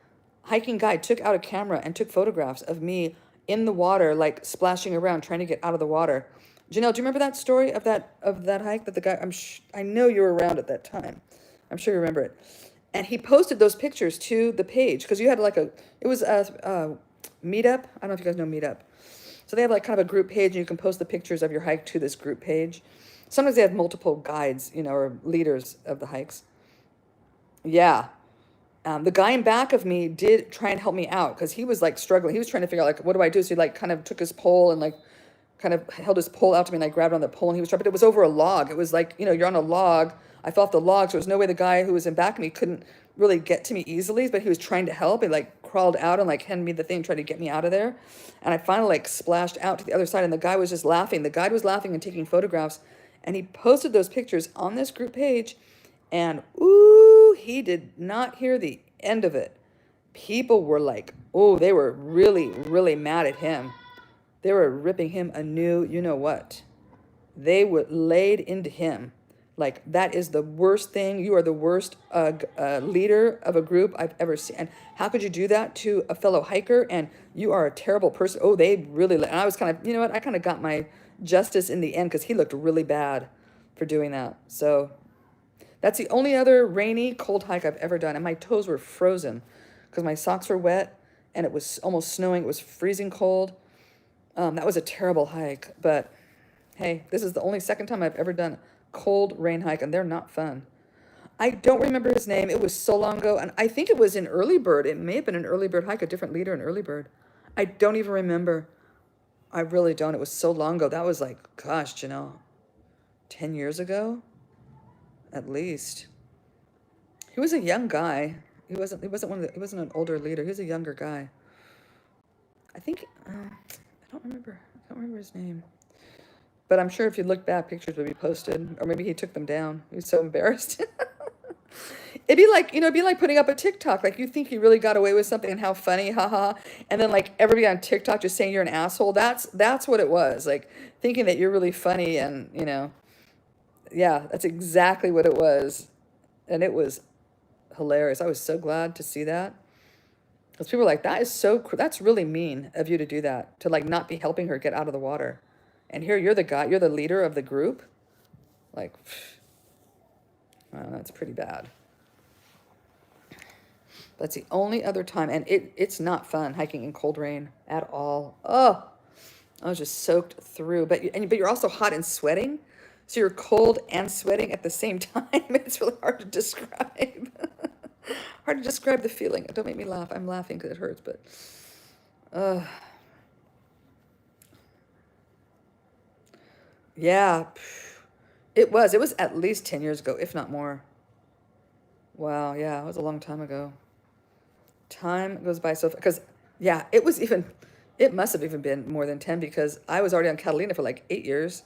hiking guide took out a camera and took photographs of me in the water, like splashing around, trying to get out of the water. Janelle, do you remember that story of that hike that the guy? I know you were around at that time. I'm sure you remember it. And he posted those pictures to the page because you had like it was a meetup. I don't know if you guys know Meetup. So they have like kind of a group page, and you can post the pictures of your hike to this group page. Sometimes they have multiple guides, you know, or leaders of the hikes. Yeah. The guy in back of me did try and help me out because he was like struggling. He was trying to figure out like, what do I do? So he like kind of took his pole and like kind of held his pole out to me, and I grabbed on the pole, and he was trying, but it was over a log. It was like, you know, you're on a log. I fell off the log, so there was no way the guy who was in back of me couldn't really get to me easily, but he was trying to help. He like crawled out and like handed me the thing, tried to get me out of there. And I finally like splashed out to the other side, and the guy was just laughing. The guide was laughing and taking photographs, and he posted those pictures on this group page, and ooh, he did not hear the end of it. People were like, oh, they were really, really mad at him. They were ripping him a new, you know what. They would laid into him. Like, that is the worst thing. You are the worst leader of a group I've ever seen. And how could you do that to a fellow hiker? And you are a terrible person. Oh, they really, and I was kind of, you know what, I kind of got my justice in the end because he looked really bad for doing that. So that's the only other rainy, cold hike I've ever done. And my toes were frozen because my socks were wet and it was almost snowing. It was freezing cold. That was a terrible hike. But hey, this is the only second time I've ever done cold rain hike, and they're not fun. I don't remember his name. It was so long ago, and I think it was in Early Bird. It may have been an Early Bird hike, a different leader in Early Bird. I don't even remember. I really don't. It was so long ago. That was like, gosh, Janelle, 10 years ago, at least. He was a young guy. He wasn't an older leader. He was a younger guy. I think, I don't remember. I don't remember his name. But I'm sure if you look back, pictures would be posted, or maybe he took them down. He was so embarrassed. It'd be like, you know, it'd be like putting up a TikTok. Like, you think you really got away with something, and how funny, haha. And then like everybody on TikTok just saying you're an asshole. That's what it was. Like, thinking that you're really funny, and you know, yeah, that's exactly what it was. And it was hilarious. I was so glad to see that. Because people were like, that's really mean of you to do that, to like not be helping her get out of the water. And here you're the guy, you're the leader of the group. Like, That's pretty bad. That's the only other time, and it's not fun hiking in cold rain at all. Oh, I was just soaked through. But you're also hot and sweating, so you're cold and sweating at the same time. It's really hard to describe. Hard to describe the feeling. Don't make me laugh. I'm laughing because it hurts, but yeah, it was. It was at least 10 years ago, if not more. Wow, yeah, it was a long time ago. Time goes by so because yeah, it must have even been more than 10 because I was already on Catalina for like 8 years,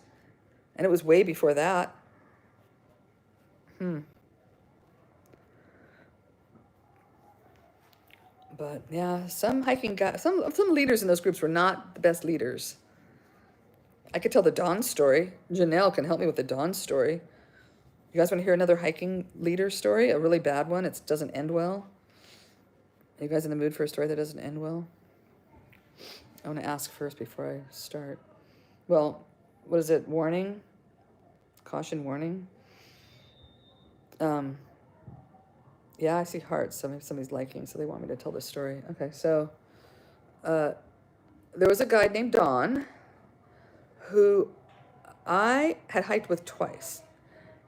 and it was way before that. But yeah, some hiking guys, some leaders in those groups were not the best leaders. I could tell the Dawn story. Janelle can help me with the Dawn story. You guys want to hear another hiking leader story? A really bad one. It doesn't end well. Are you guys in the mood for a story that doesn't end well? I want to ask first before I start. Well, what is it? Warning? Caution warning? Yeah, I see hearts. Somebody's liking, so they want me to tell this story. Okay, so there was a guy named Don who I had hiked with twice.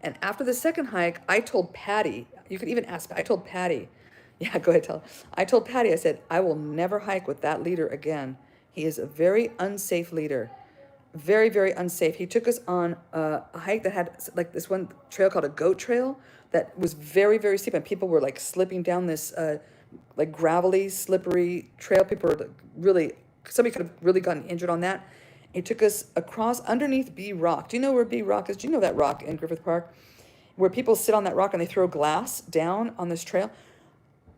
And after the second hike, I told Patty, you could even ask, I told Patty, yeah, go ahead, tell her. I told Patty, I said, I will never hike with that leader again. He is a very unsafe leader. Very, very unsafe. He took us on a hike that had like this one trail called a goat trail that was very, very steep, and people were like slipping down this like gravelly, slippery trail. People were really, somebody could have really gotten injured on that. He took us across underneath B Rock. Do you know where B Rock is? Do you know that rock in Griffith Park? Where people sit on that rock and they throw glass down on this trail?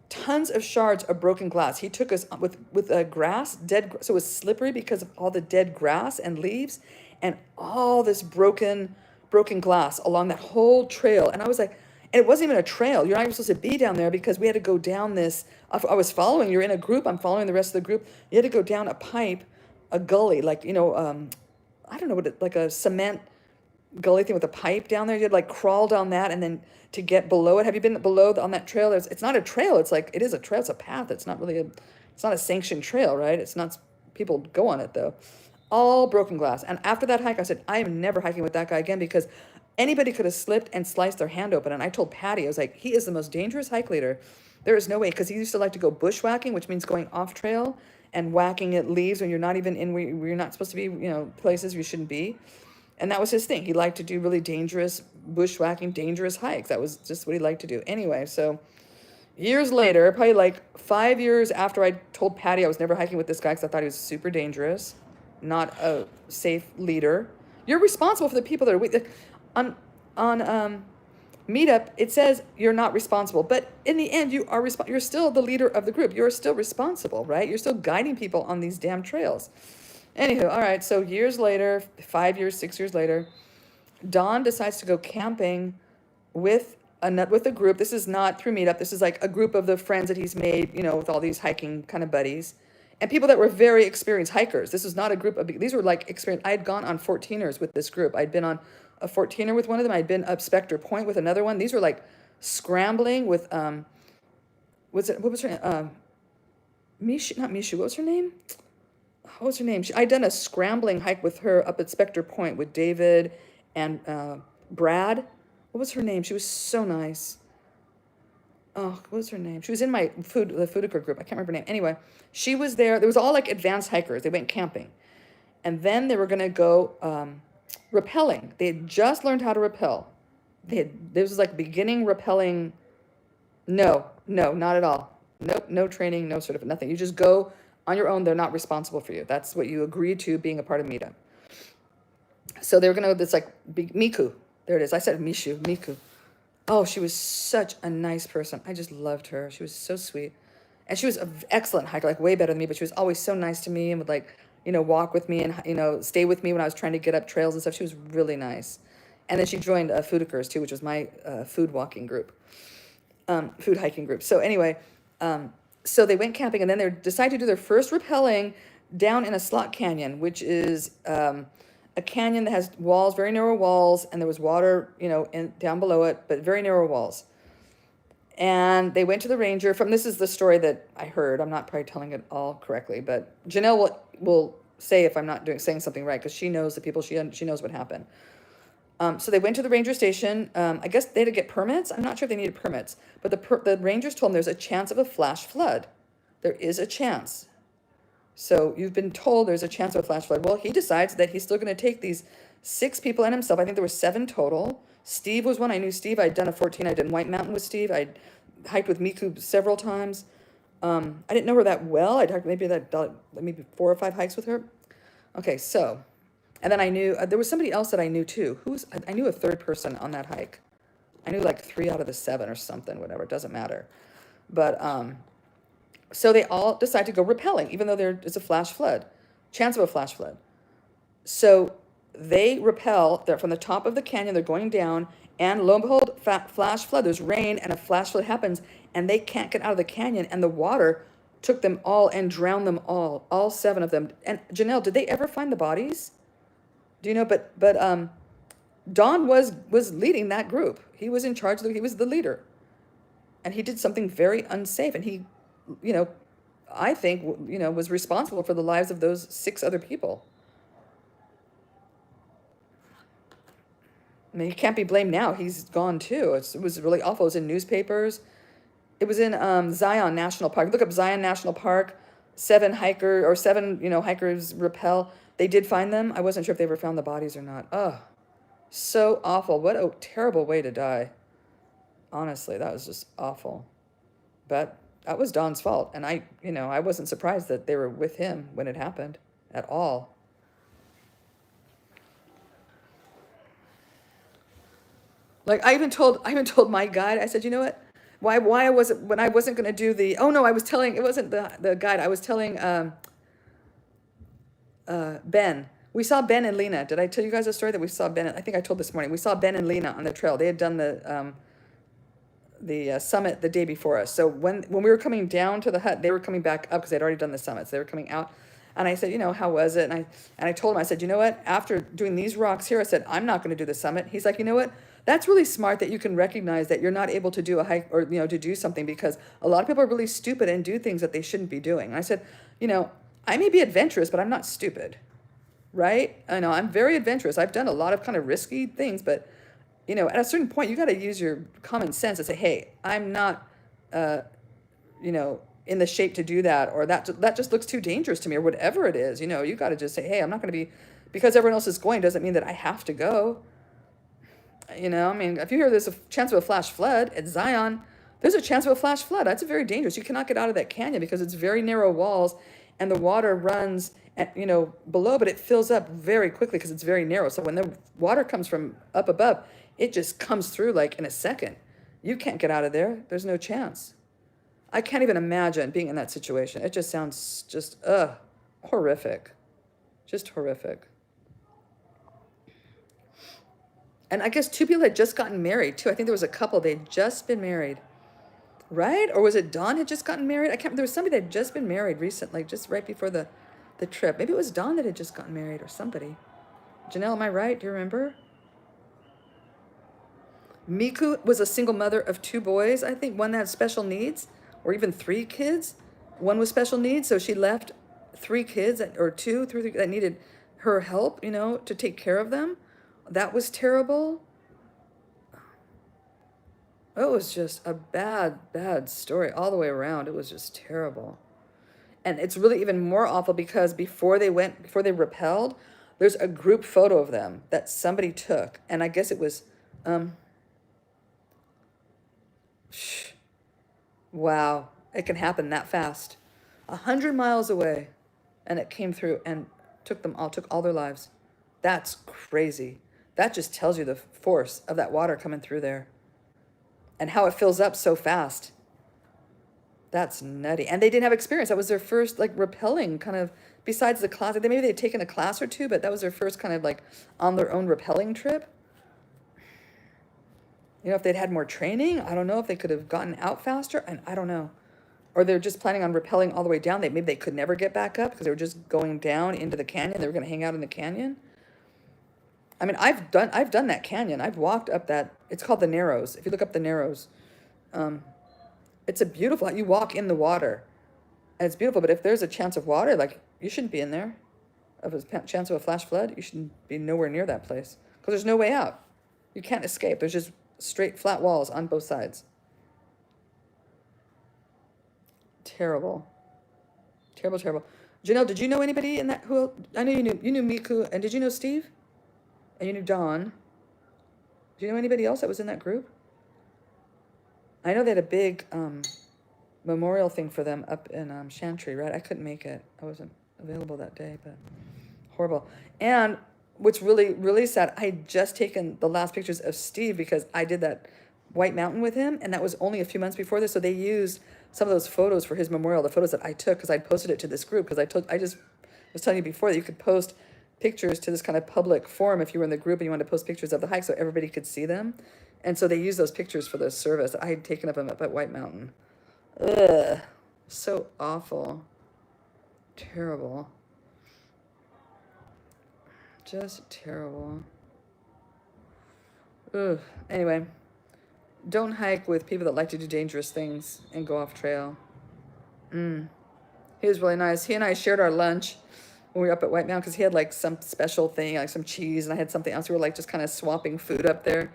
Tons of shards of broken glass. He took us with grass, so it was slippery because of all the dead grass and leaves, and all this broken glass along that whole trail. And I was like, and it wasn't even a trail. You're not even supposed to be down there because we had to go down this. I was following. You're in a group. I'm following the rest of the group. You had to go down a pipe, a gully, like I don't know what like a cement gully thing with a pipe down there. You had to like crawl down that and then to get below it. Have you been below on that trail? It's not a trail. It's like, it is a trail. It's a path. It's not really it's not a sanctioned trail, right? It's not, people go on it though. All broken glass. And after that hike, I said, I am never hiking with that guy again because anybody could have slipped and sliced their hand open. And I told Patty, I was like, he is the most dangerous hike leader. There is no way, because he used to like to go bushwhacking, which means going off trail and whacking at leaves when you're not even in where you're not supposed to be, places you shouldn't be. And that was his thing. He liked to do really dangerous bushwhacking, dangerous hikes. That was just what he liked to do. Anyway, so years later, probably like 5 years after I told Patty I was never hiking with this guy because I thought he was super dangerous, not a safe leader. You're responsible for the people that are with on Meetup. It says you're not responsible, but in the end, you are you're still the leader of the group. You're still responsible, right? You're still guiding people on these damn trails. Anywho, all right, so years later, 5 years, 6 years later, Don decides to go camping with a group. This is not through Meetup. This is like a group of the friends that he's made, with all these hiking kind of buddies. And people that were very experienced hikers. This was not a group of, these were like experienced. I had gone on 14ers with this group. I'd been on a 14er with one of them. I'd been up Spectre Point with another one. These were like scrambling with, what was her name? Not Mishu, what was her name? What was her name? I'd done a scrambling hike with her up at Spectre Point with David and Brad. What was her name? She was so nice. Oh, what was her name? She was in the Foodiker group. I can't remember her name. Anyway, she was there. There was all like advanced hikers. They went camping. And then they were going to go rappelling. They had just learned how to rappel. This was like beginning rappelling. No, not at all. Nope, no training, no sort of nothing. You just go on your own. They're not responsible for you. That's what you agreed to being a part of Meetup. So they were going to, this like Miku. There it is. I said Mishu, Miku. Oh, she was such a nice person. I just loved her. She was so sweet. And she was an excellent hiker, like way better than me, but she was always so nice to me and would like, walk with me and, stay with me when I was trying to get up trails and stuff. She was really nice. And then she joined Foodikers too, which was my food walking group, food hiking group. So anyway, so they went camping and then they decided to do their first rappelling down in a slot canyon, which is a canyon that has walls, very narrow walls, and there was water, down below it, but very narrow walls. And they went to the ranger. This is the story that I heard. I'm not probably telling it all correctly, but Janelle will say if I'm not saying something right, because she knows the people. She knows what happened. So they went to the ranger station. I guess they had to get permits. I'm not sure if they needed permits, but the rangers told them there's a chance of a flash flood. There is a chance. So you've been told there's a chance of a flash flood. Well, he decides that he's still going to take these 6 people and himself. I think there were 7 total. Steve was one. I knew Steve. I'd done a 14. I did White Mountain with Steve. I'd hiked with Miku several times. I didn't know her that well. I'd hiked maybe 4 or 5 hikes with her. Okay, so, and then I knew, there was somebody else that I knew too. I knew a third person on that hike. I knew like 3 out of the 7 or something, whatever. It doesn't matter. But, so they all decide to go rappelling, even though there is a flash flood, chance of a flash flood. So they rappel. They're from the top of the canyon. They're going down, and lo and behold, flash flood. There's rain, and a flash flood happens, and they can't get out of the canyon, and the water took them all and drowned them all 7 of them. And Janelle, did they ever find the bodies? Do you know? But Don was leading that group. He was in charge. He was the leader, and he did something very unsafe, and he, I think, was responsible for the lives of those 6 other people. I mean, he can't be blamed now. He's gone too. It was really awful. It was in newspapers. It was in Zion National Park. Look up Zion National Park. 7 hikers rappel. They did find them. I wasn't sure if they ever found the bodies or not. Oh, so awful. What a terrible way to die. Honestly, that was just awful. But that was Don's fault. And I wasn't surprised that they were with him when it happened at all. Like I even told my guide, I said, you know what? Why I wasn't, when I wasn't going to do the, oh no, I was telling, it wasn't the guide. I was telling Ben. We saw Ben and Lena. Did I tell you guys a story that we saw Ben? I think I told this morning. We saw Ben and Lena on the trail. They had done the summit the day before us. So when we were coming down to the hut, they were coming back up because they'd already done the summits. They were coming out. And I said, how was it? And I told him, I said, you know what? After doing these rocks here, I said, I'm not going to do the summit. He's like, you know what? That's really smart that you can recognize that you're not able to do a hike or, to do something, because a lot of people are really stupid and do things that they shouldn't be doing. And I said, I may be adventurous, but I'm not stupid, right? I know I'm very adventurous. I've done a lot of kind of risky things, but, at a certain point, you got to use your common sense and say, hey, I'm not, in the shape to do that, or that just looks too dangerous to me, or whatever it is. You got to just say, hey, I'm not going to be, because everyone else is going doesn't mean that I have to go. I mean, if you hear there's a chance of a flash flood at Zion, there's a chance of a flash flood. That's very dangerous. You cannot get out of that canyon because it's very narrow walls, and the water runs below, but it fills up very quickly because it's very narrow. So when the water comes from up above, it just comes through like in a second. You can't get out of there. There's no chance. I can't even imagine being in that situation. It just sounds just horrific. Just horrific. And I guess 2 people had just gotten married too. I think there was a couple, they'd just been married, right? Or was it Dawn had just gotten married? I can't. There was somebody that had just been married recently, just right before the trip. Maybe it was Dawn that had just gotten married, or somebody. Janelle, am I right? Do you remember? Miku was a single mother of 2 boys. I think one that had special needs, or even 3 kids. One with special needs, so she left 3 kids, or 2, 3 that needed her help, to take care of them. That was terrible. It was just a bad story all the way around. It was just terrible. And it's really even more awful because before they rappelled, there's a group photo of them that somebody took. And I guess it was, wow, it can happen that fast. 100 miles away. And it came through and took all their lives. That's crazy. That just tells you the force of that water coming through there and how it fills up so fast. That's nutty. And they didn't have experience. That was their first rappelling kind of, besides the class. Maybe they'd taken a class or 2, but that was their first kind of on their own rappelling trip. If they'd had more training, I don't know if they could have gotten out faster, and I don't know. Or they're just planning on rappelling all the way down. Maybe they could never get back up because they were just going down into the canyon. They were going to hang out in the canyon. I mean, I've done that canyon. I've walked up that. It's called the Narrows. If you look up the Narrows, um, it's a beautiful. You walk in the water, and it's beautiful. But if there's a chance of water, like you shouldn't be in there. Of a chance of a flash flood, you shouldn't be nowhere near that place because there's no way out. You can't escape. There's just straight flat walls on both sides. Terrible, terrible, terrible. Janelle, did you know anybody in that? Who I know you knew Miku, and did you know Steve? And you knew Dawn. Do you know anybody else that was in that group? I know they had a big memorial thing for them up in Chantry, right? I couldn't make it. I wasn't available that day, but horrible. And what's really, really sad, I had just taken the last pictures of Steve because I did that White Mountain with him, and that was only a few months before this. So they used some of those photos for his memorial, the photos that I took, because I'd posted it to this group. Because I just was telling you before that you could post pictures to this kind of public forum if you were in the group and you wanted to post pictures of the hike so everybody could see them. And so they used those pictures for the service. I had taken of them up at White Mountain. Ugh, so awful. Terrible. Just terrible. Ugh. Anyway, don't hike with people that like to do dangerous things and go off trail. He was really nice. He and I shared our lunch when we were up at White Mountain because he had like some special thing, like some cheese, and I had something else. We were like just kind of swapping food up there.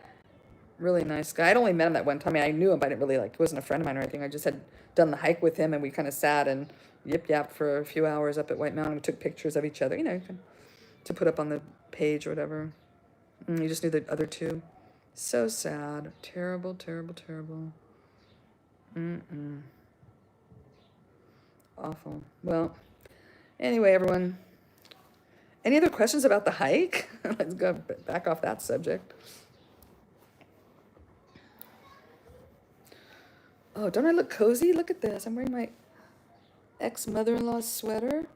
Really nice guy. I'd only met him that one time. I mean, I knew him, but I didn't really like, he wasn't a friend of mine or anything. I just had done the hike with him and we kind of sat and yip-yapped for a few hours up at White Mountain. We took pictures of each other, you know, to put up on the page or whatever. You just knew the other two. So sad. Terrible, terrible, terrible. Awful. Well, anyway, everyone. Any other questions about the hike? Let's go back off that subject. Oh, don't I look cozy? Look at this. I'm wearing my ex-mother-in-law's sweater.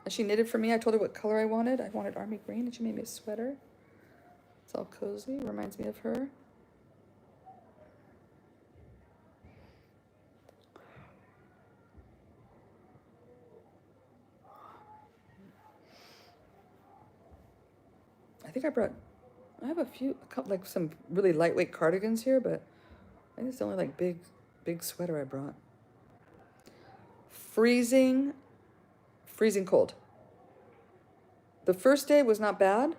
And she knitted for me. I told her what color I wanted. I wanted army green, and she made me a sweater. It's all cozy. Reminds me of her. I think I have a couple, like some really lightweight cardigans here, but I think it's the only like big sweater I brought. Freezing cold. The first day was not bad.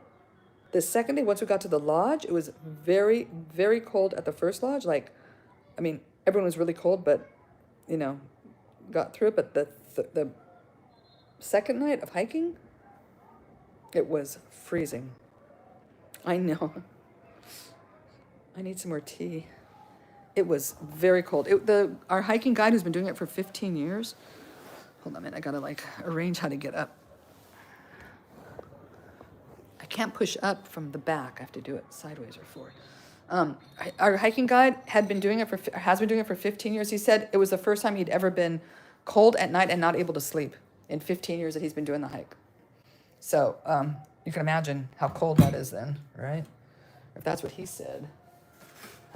The second day, once we got to the lodge, it was very, very cold at the first lodge. Like, I mean, everyone was really cold, but, you know, got through it. But the second night of hiking, it was freezing. I know. I need some more tea. It was very cold. Our hiking guide, who's been doing it for 15 years. Hold on a minute. I gotta like arrange how to get up. I can't push up from the back. I have to do it sideways or forward. Our hiking guide has been doing it for 15 years. He said it was the first time he'd ever been cold at night and not able to sleep in 15 years that he's been doing the hike. So you can imagine how cold that is then, right? If that's what he said.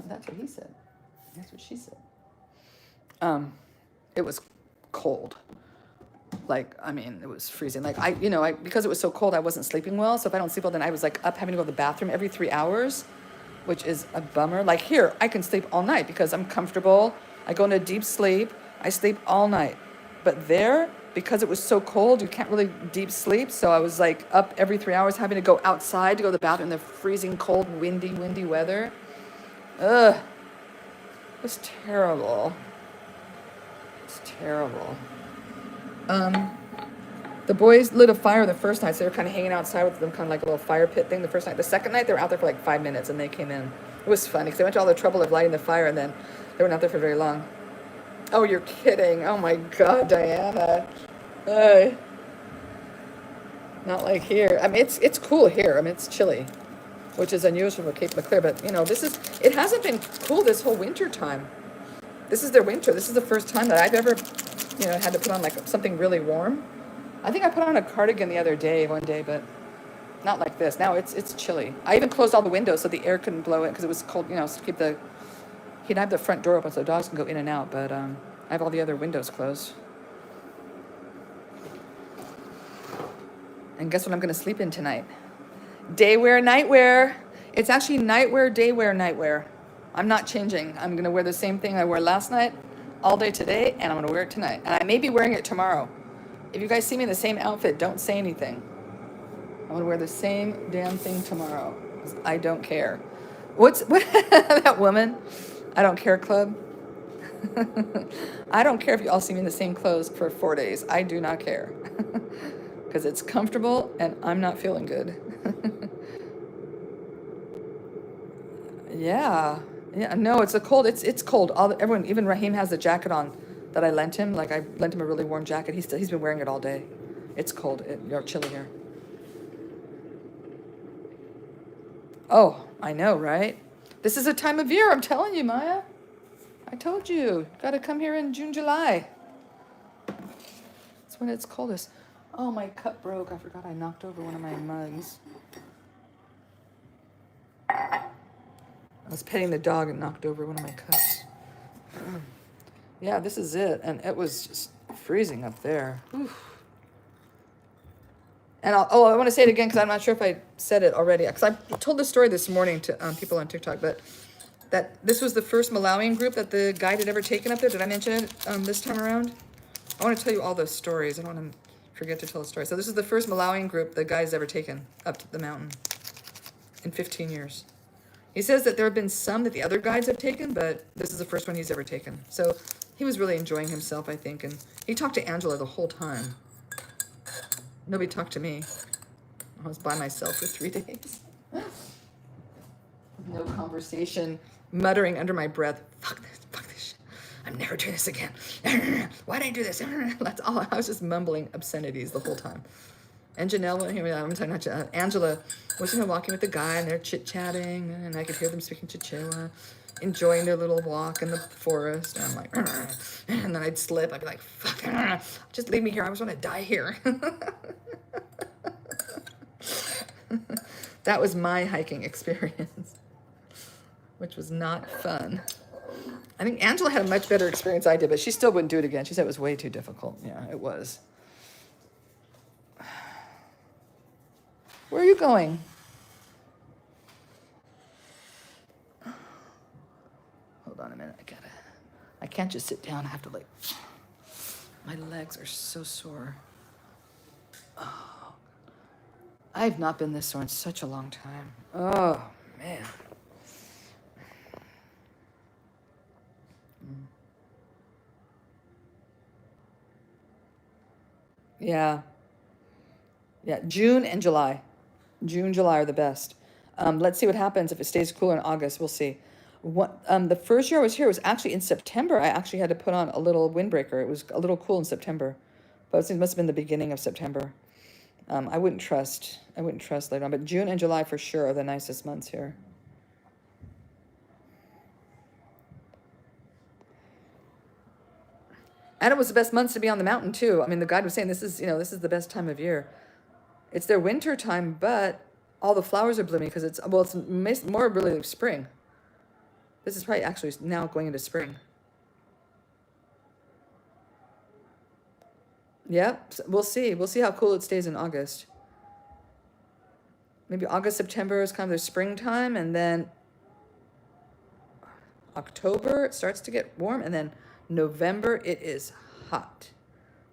That's what he said. That's what she said. It was cold. Like, I mean, it was freezing. Like, because it was so cold, I wasn't sleeping well. So if I don't sleep well, then I was like up having to go to the bathroom every 3 hours, which is a bummer. Like here, I can sleep all night because I'm comfortable. I go into deep sleep. I sleep all night. But there, because it was so cold, you can't really deep sleep. So I was like up every 3 hours having to go outside to go to the bathroom in the freezing cold, windy weather. Ugh. It was terrible. It's terrible. The boys lit a fire the first night, so they were kind of hanging outside with them, kind of like a little fire pit thing the first night. The second night, they were out there for like 5 minutes, and they came in. It was funny, because they went to all the trouble of lighting the fire, and then they weren't out there for very long. Oh, you're kidding. Oh, my God, Diana. Not like here. I mean, it's cool here. I mean, it's chilly, which is unusual for Cape Maclear, but, you know, it hasn't been cool this whole winter time. This is their winter. This is the first time that I've ever, had to put on like something really warm. I think I put on a cardigan one day, but not like this. Now it's chilly. I even closed all the windows so the air couldn't blow in because it was cold, so keep he'd have the front door open so dogs can go in and out, but I have all the other windows closed. And guess what I'm going to sleep in tonight? Day wear, night wear. It's actually night wear, day wear, night wear. I'm not changing. I'm going to wear the same thing I wore last night, all day today, and I'm going to wear it tonight. And I may be wearing it tomorrow. If you guys see me in the same outfit, don't say anything. I'm going to wear the same damn thing tomorrow. 'Cause I don't care. What that woman? I don't care club. I don't care if you all see me in the same clothes for 4 days. I do not care. Because it's comfortable and I'm not feeling good. Yeah. Yeah, no, it's a cold. It's cold. Everyone, even Raheem has the jacket on that I lent him. Like I lent him a really warm jacket. He's been wearing it all day. It's cold. You're chilly here. Oh, I know, right? This is a time of year. I'm telling you, Maya. I told you. Got to come here in June, July. It's when it's coldest. Oh, my cup broke. I forgot I knocked over one of my mugs. I was petting the dog and knocked over one of my cups. Yeah, this is it. And it was just freezing up there. Oof. And I want to say it again because I'm not sure if I said it already. Because I told this story this morning to people on TikTok. But that this was the first Malawian group that the guide had ever taken up there. Did I mention it this time around? I want to tell you all those stories. I don't want to forget to tell the story. So this is the first Malawian group the guide's ever taken up to the mountain in 15 years. He says that there have been some that the other guides have taken, but this is the first one he's ever taken. So he was really enjoying himself, I think. And he talked to Angela the whole time. Nobody talked to me. I was by myself for 3 days. No conversation, muttering under my breath, fuck this shit. I'm never doing this again. Why did I do this? That's all. I was just mumbling obscenities the whole time. And Janelle, Angela was walking with the guy, and they're chit-chatting, and I could hear them speaking Chichewa, enjoying their little walk in the forest. And I'm like, and then I'd slip. I'd be like, fuck, just leave me here. I just want to die here. That was my hiking experience, which was not fun. I think Angela had a much better experience I did, but she still wouldn't do it again. She said it was way too difficult. Yeah, it was. Where are you going? Hold on a minute. I can't just sit down. I have to my legs are so sore. Oh, I've not been this sore in such a long time. Oh, man. Yeah. Yeah, June and July. June, July are the best. Let's see what happens if it stays cooler in August. We'll see. The first year I was here was actually in September. I actually had to put on a little windbreaker. It was a little cool in September, but it must have been the beginning of September. I wouldn't trust later on, but June and July for sure are the nicest months here. And it was the best months to be on the mountain too. I mean, the guide was saying this is the best time of year. It's their winter time, but all the flowers are blooming because it's more really like spring. This is probably actually now going into spring. Yep, we'll see. We'll see how cool it stays in August. Maybe August, September is kind of their springtime, and then October it starts to get warm, and then November it is hot.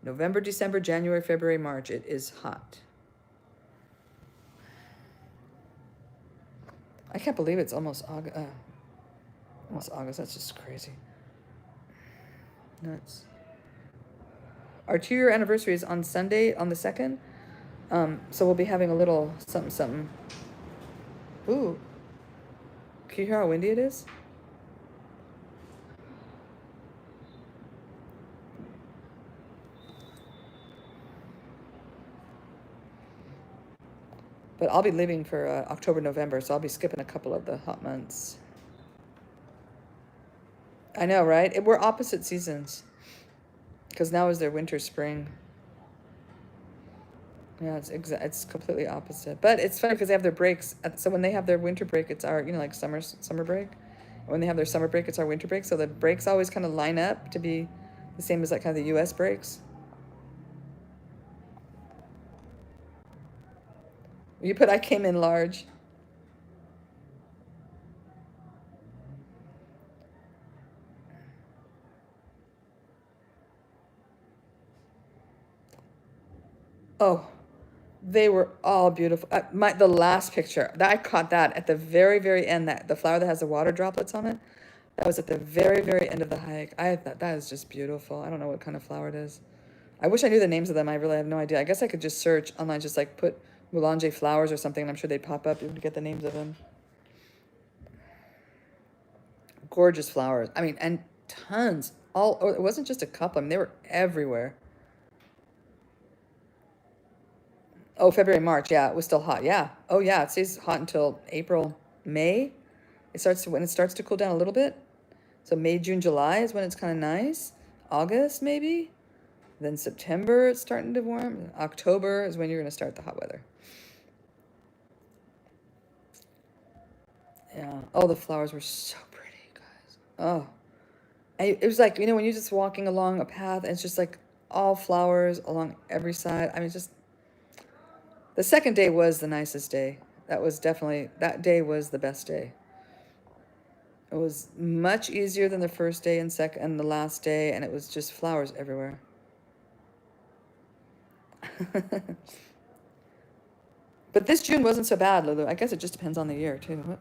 November, December, January, February, March, it is hot. I can't believe it's almost August. That's just crazy. Nuts. Our 2-year anniversary is on Sunday, on the 2nd. So we'll be having a little something. Ooh. Can you hear how windy it is? But I'll be leaving for October, November, so I'll be skipping a couple of the hot months. I know, right? We're opposite seasons. Because now is their winter, spring. Yeah, it's completely opposite. But it's funny because they have their breaks. So when they have their winter break, it's our, like summer break. When they have their summer break, it's our winter break. So the breaks always kind of line up to be the same as like kind of the U.S. breaks. You put I came in large. Oh, they were all beautiful. The last picture that I caught that at the very end, that the flower that has the water droplets on it. That was at the very end of the hike. I thought that is just beautiful. I don't know what kind of flower it is. I wish I knew the names of them. I really have no idea. I guess I could just search online, just like put Mulanje flowers or something, and I'm sure they'd pop up. You would get the names of them. Gorgeous flowers. I mean, and tons. It wasn't just a couple. I mean, they were everywhere. Oh, February, March. Yeah, it was still hot. Yeah. Oh, yeah. It stays hot until April, May. When it starts to cool down a little bit. So May, June, July is when it's kind of nice. August, maybe. Then September, it's starting to warm. October is when you're going to start the hot weather. Yeah. Oh, the flowers were so pretty, guys. Oh. It was like, when you're just walking along a path, and it's just like all flowers along every side. I mean, just the second day was the nicest day. That day was the best day. It was much easier than the first day and the last day, and it was just flowers everywhere. But this June wasn't so bad, Lulu. I guess it just depends on the year, too. What?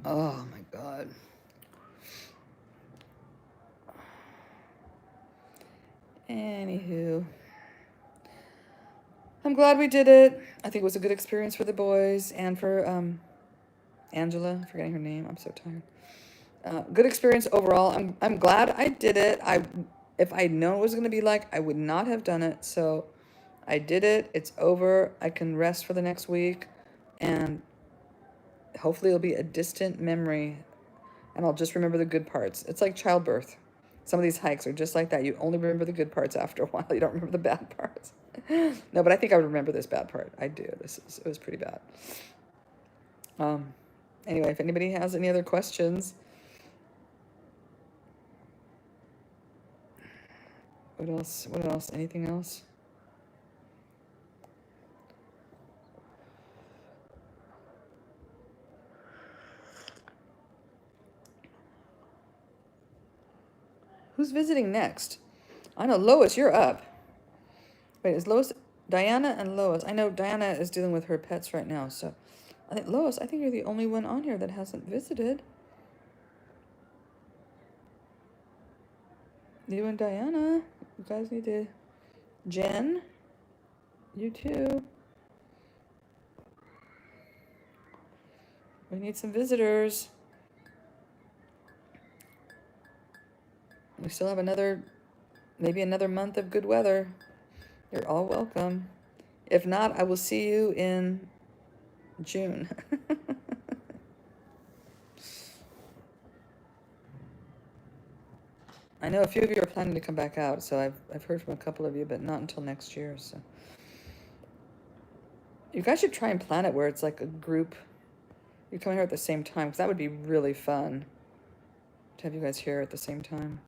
Oh, my God. Anywho. I'm glad we did it. I think it was a good experience for the boys and for Angela. Forgetting her name. I'm so tired. Good experience overall. I'm glad I did it. If I'd known what it was going to be like, I would not have done it. So I did it. It's over. I can rest for the next week, and hopefully it'll be a distant memory, and I'll just remember the good parts. It's like childbirth. Some of these hikes are just like that. You only remember the good parts after a while. You don't remember the bad parts. No, but I think I would remember this bad part. I do. It was pretty bad. Anyway, if anybody has any other questions. What else? Anything else? Who's visiting next? I know, Lois, you're up. Wait, is Lois, Diana and Lois? I know Diana is dealing with her pets right now, so I think, Lois, I think you're the only one on here that hasn't visited. You and Diana, you guys need to. Jen, you too. We need some visitors. We still have maybe another month of good weather. You're all welcome. If not, I will see you in June. I know a few of you are planning to come back out, so I've heard from a couple of you, but not until next year. So you guys should try and plan it where it's like a group. You come here at the same time, because that would be really fun to have you guys here at the same time.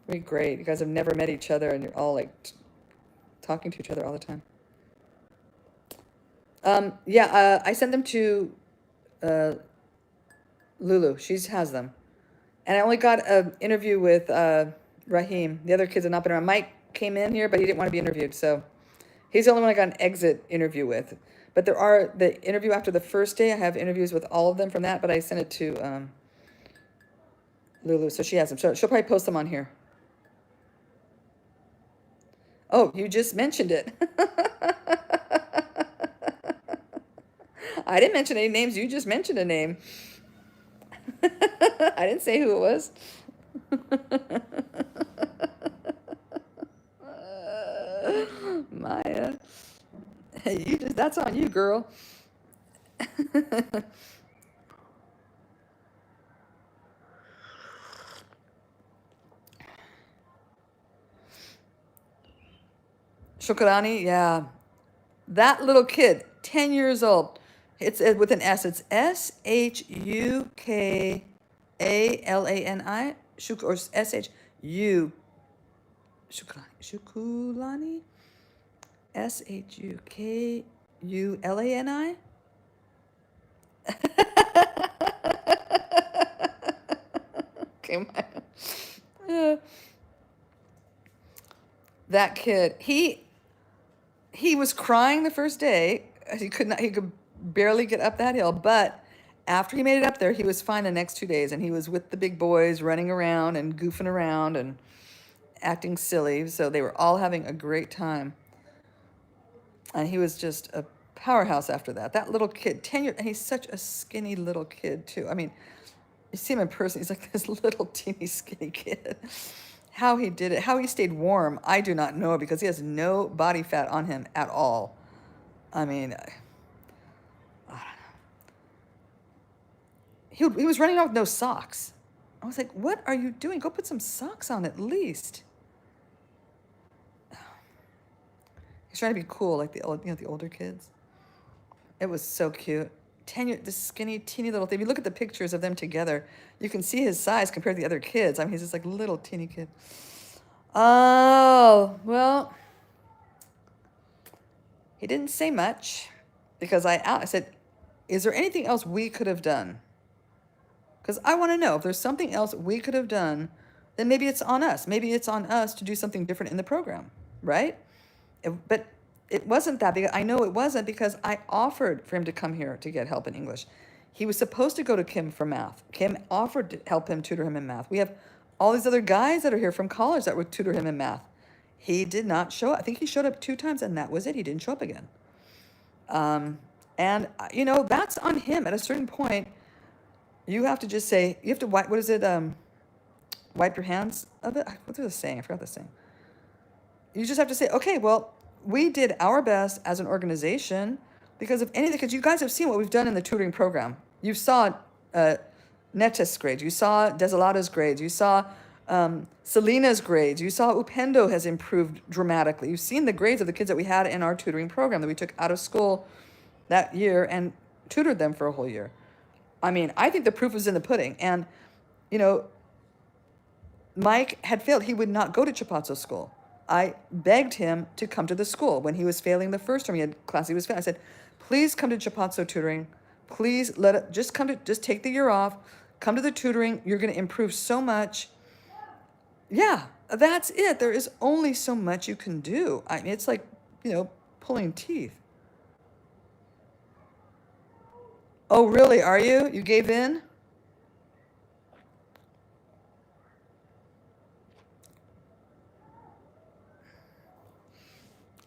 It'd be great. You guys have never met each other, and you're all like talking to each other all the time. I sent them to Lulu. She has them. And I only got an interview with Raheem. The other kids have not been around. Mike came in here, but he didn't want to be interviewed. So he's the only one I got an exit interview with. But there are the interview after the first day. I have interviews with all of them from that, but I sent it to Lulu, so she has them. So she'll probably post them on here. Oh, you just mentioned it. I didn't mention any names. You just mentioned a name. I didn't say who it was. Maya. That's on you, girl. Shukrani, yeah. That little kid, 10 years old. It's with an S. It's Shukkalani. Or SH. You, Shukulani, Shukulani. Okay, that kid, he was crying the first day. He could barely get up that hill, but after he made it up there, he was fine the next 2 days, and he was with the big boys running around and goofing around and acting silly. So they were all having a great time. And he was just a powerhouse after that. That little kid, 10 years, and he's such a skinny little kid too. I mean, you see him in person, he's like this little teeny skinny kid. How he did it, how he stayed warm, I do not know, because he has no body fat on him at all. I mean, he was running out with no socks. I was like, what are you doing? Go put some socks on at least. He's trying to be cool like the older kids. It was so cute. 10-year, this skinny, teeny little thing. If you look at the pictures of them together, you can see his size compared to the other kids. I mean, he's just like little teeny kid. Oh, well, he didn't say much because I said, is there anything else we could have done? Because I want to know if there's something else we could have done, then maybe it's on us. Maybe it's on us to do something different in the program, right? But it wasn't that, because I know it wasn't, because I offered for him to come here to get help in English. He was supposed to go to Kim for math. Kim offered to help him tutor him in math. We have all these other guys that are here from college that would tutor him in math. He did not show up. I think he showed up 2 times, and that was it. He didn't show up again. And that's on him. At a certain point, you have to just say, you have to wipe, what is it? Wipe your hands of it. What's the saying? I forgot the saying. You just have to say, okay, well, we did our best as an organization, because of anything, because you guys have seen what we've done in the tutoring program. You saw Neta's grades, you saw Desolato's grades, you saw Selena's grades, you saw Upendo has improved dramatically. You've seen the grades of the kids that we had in our tutoring program that we took out of school that year and tutored them for a whole year. I mean, I think the proof was in the pudding. And, Mike had failed. He would not go to Chipatso school. I begged him to come to the school. When he was failing the first term, he had class, he was failing. I said, please come to Chipatso tutoring. Please just take the year off. Come to the tutoring. You're going to improve so much. Yeah, that's it. There is only so much you can do. I mean, it's like, pulling teeth. Oh, really? Are you? You gave in?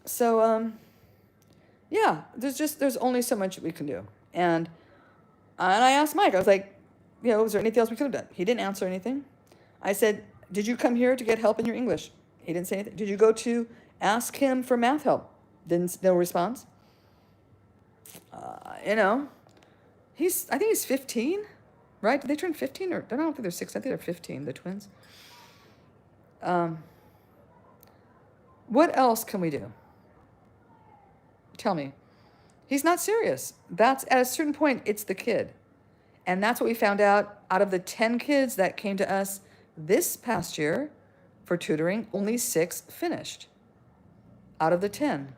So, yeah, there's only so much we can do. And I asked Mike, I was like, was there anything else we could have done? He didn't answer anything. I said, did you come here to get help in your English? He didn't say anything. Did you go to ask him for math help? No response. I think he's 15, right? Did they turn 15? Or I don't think they're 6. I think they're 15, the twins. What else can we do? Tell me. He's not serious. That's, at a certain point, it's the kid. And that's what we found out of the 10 kids that came to us this past year for tutoring, only 6 finished out of the 10.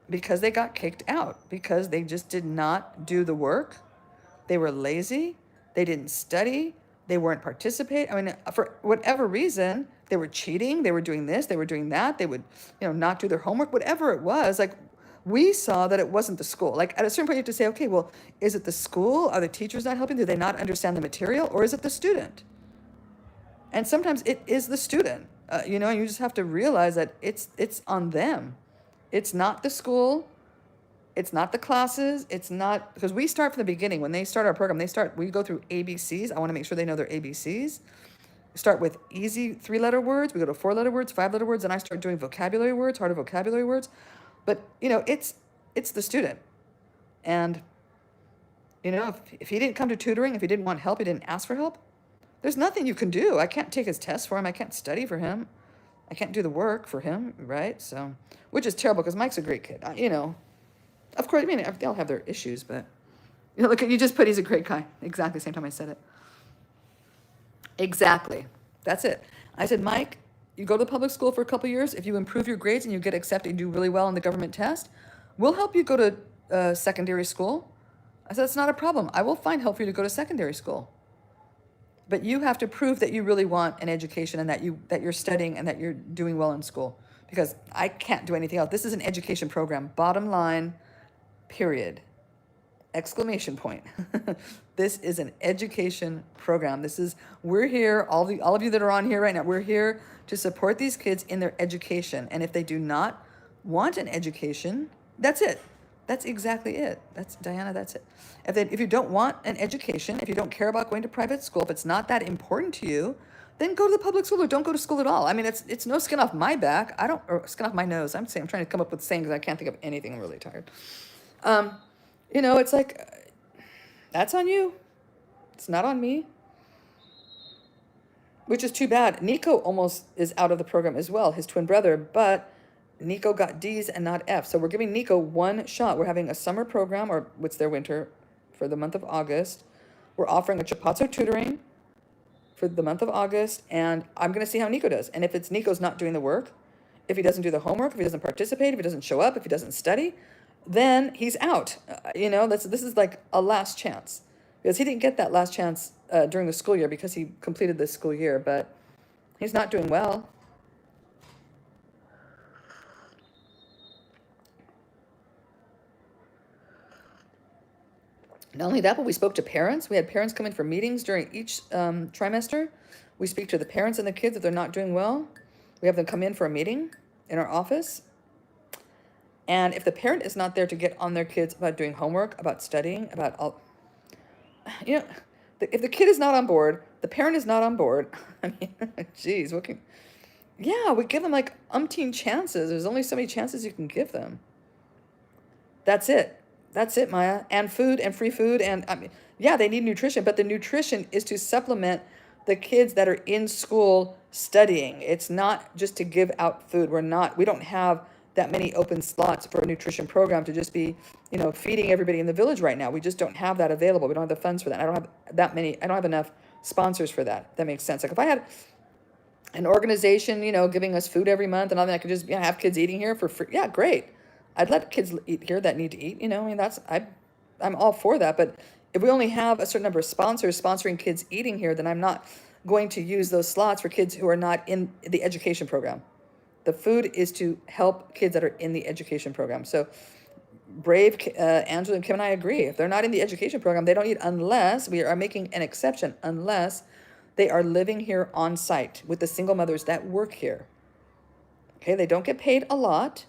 Because they got kicked out, because they just did not do the work. They were lazy. They didn't study. They weren't participating. I mean, for whatever reason, they were cheating. They were doing this. They were doing that. They would, not do their homework, whatever it was. Like, we saw that it wasn't the school. Like, at a certain point, you have to say, okay, well, is it the school? Are the teachers not helping? Do they not understand the material? Or is it the student? And sometimes it is the student, and you just have to realize that it's on them. It's not the school. It's not the classes. It's not, because we start from the beginning. When they start our program, we go through ABCs. I want to make sure they know their ABCs. We start with easy 3-letter words. We go to 4-letter words, 5-letter words, and I start doing vocabulary words, harder vocabulary words. But, it's the student. And, if he didn't come to tutoring, if he didn't want help, he didn't ask for help, there's nothing you can do. I can't take his test for him. I can't study for him. I can't do the work for him, right? So, which is terrible, because Mike's a great kid. Of course, they all have their issues, but, look, you just put he's a great guy. Exactly the same time I said it. Exactly. That's it. I said, Mike, you go to the public school for a couple years. If you improve your grades and you get accepted and do really well in the government test, we'll help you go to secondary school. I said, it's not a problem. I will find help for you to go to secondary school. But you have to prove that you really want an education and that you're studying and that you're doing well in school. Because I can't do anything else. This is an education program. Bottom line, period. Exclamation point. This is an education program. We're here, all of you that are on here right now, we're here to support these kids in their education. And if they do not want an education, that's it. That's exactly it. That's Diana, that's it. If you don't want an education, if you don't care about going to private school, if it's not that important to you, then go to the public school or don't go to school at all. I mean, it's no skin off my back. Or skin off my nose. I'm trying to come up with saying because I can't think of anything. I'm really tired. It's like, that's on you. It's not on me. Which is too bad. Nico almost is out of the program as well, his twin brother, but Nico got D's and not F. So we're giving Nico one shot. We're having a summer program, or what's their winter, for the month of August. We're offering a Chipatso tutoring for the month of August, and I'm going to see how Nico does. And if Nico's not doing the work, if he doesn't do the homework, if he doesn't participate, if he doesn't show up, if he doesn't study, then he's out. This is like a last chance. Because he didn't get that last chance during the school year because he completed this school year, but he's not doing well. Not only that, but we spoke to parents. We had parents come in for meetings during each trimester. We speak to the parents and the kids if they're not doing well. We have them come in for a meeting in our office. And if the parent is not there to get on their kids about doing homework, about studying, about all, if the kid is not on board, the parent is not on board. I mean, geez, we give them like umpteen chances. There's only so many chances you can give them. That's it. That's it, Maya. And food and free food. And I mean, yeah, they need nutrition, but the nutrition is to supplement the kids that are in school studying. It's not just to give out food. We don't have that many open slots for a nutrition program to just be, feeding everybody in the village right now. We just don't have that available. We don't have the funds for that. I don't have enough sponsors for that. That makes sense. Like if I had an organization, giving us food every month and all that, I could just have kids eating here for free. Yeah, great. I'd let kids eat here that need to eat, I'm all for that. But if we only have a certain number of sponsors sponsoring kids eating here, then I'm not going to use those slots for kids who are not in the education program. The food is to help kids that are in the education program. So Brave, Angela and Kim and I agree. If they're not in the education program, they don't eat unless, we are making an exception, unless they are living here on site with the single mothers that work here. Okay, they don't get paid a lot.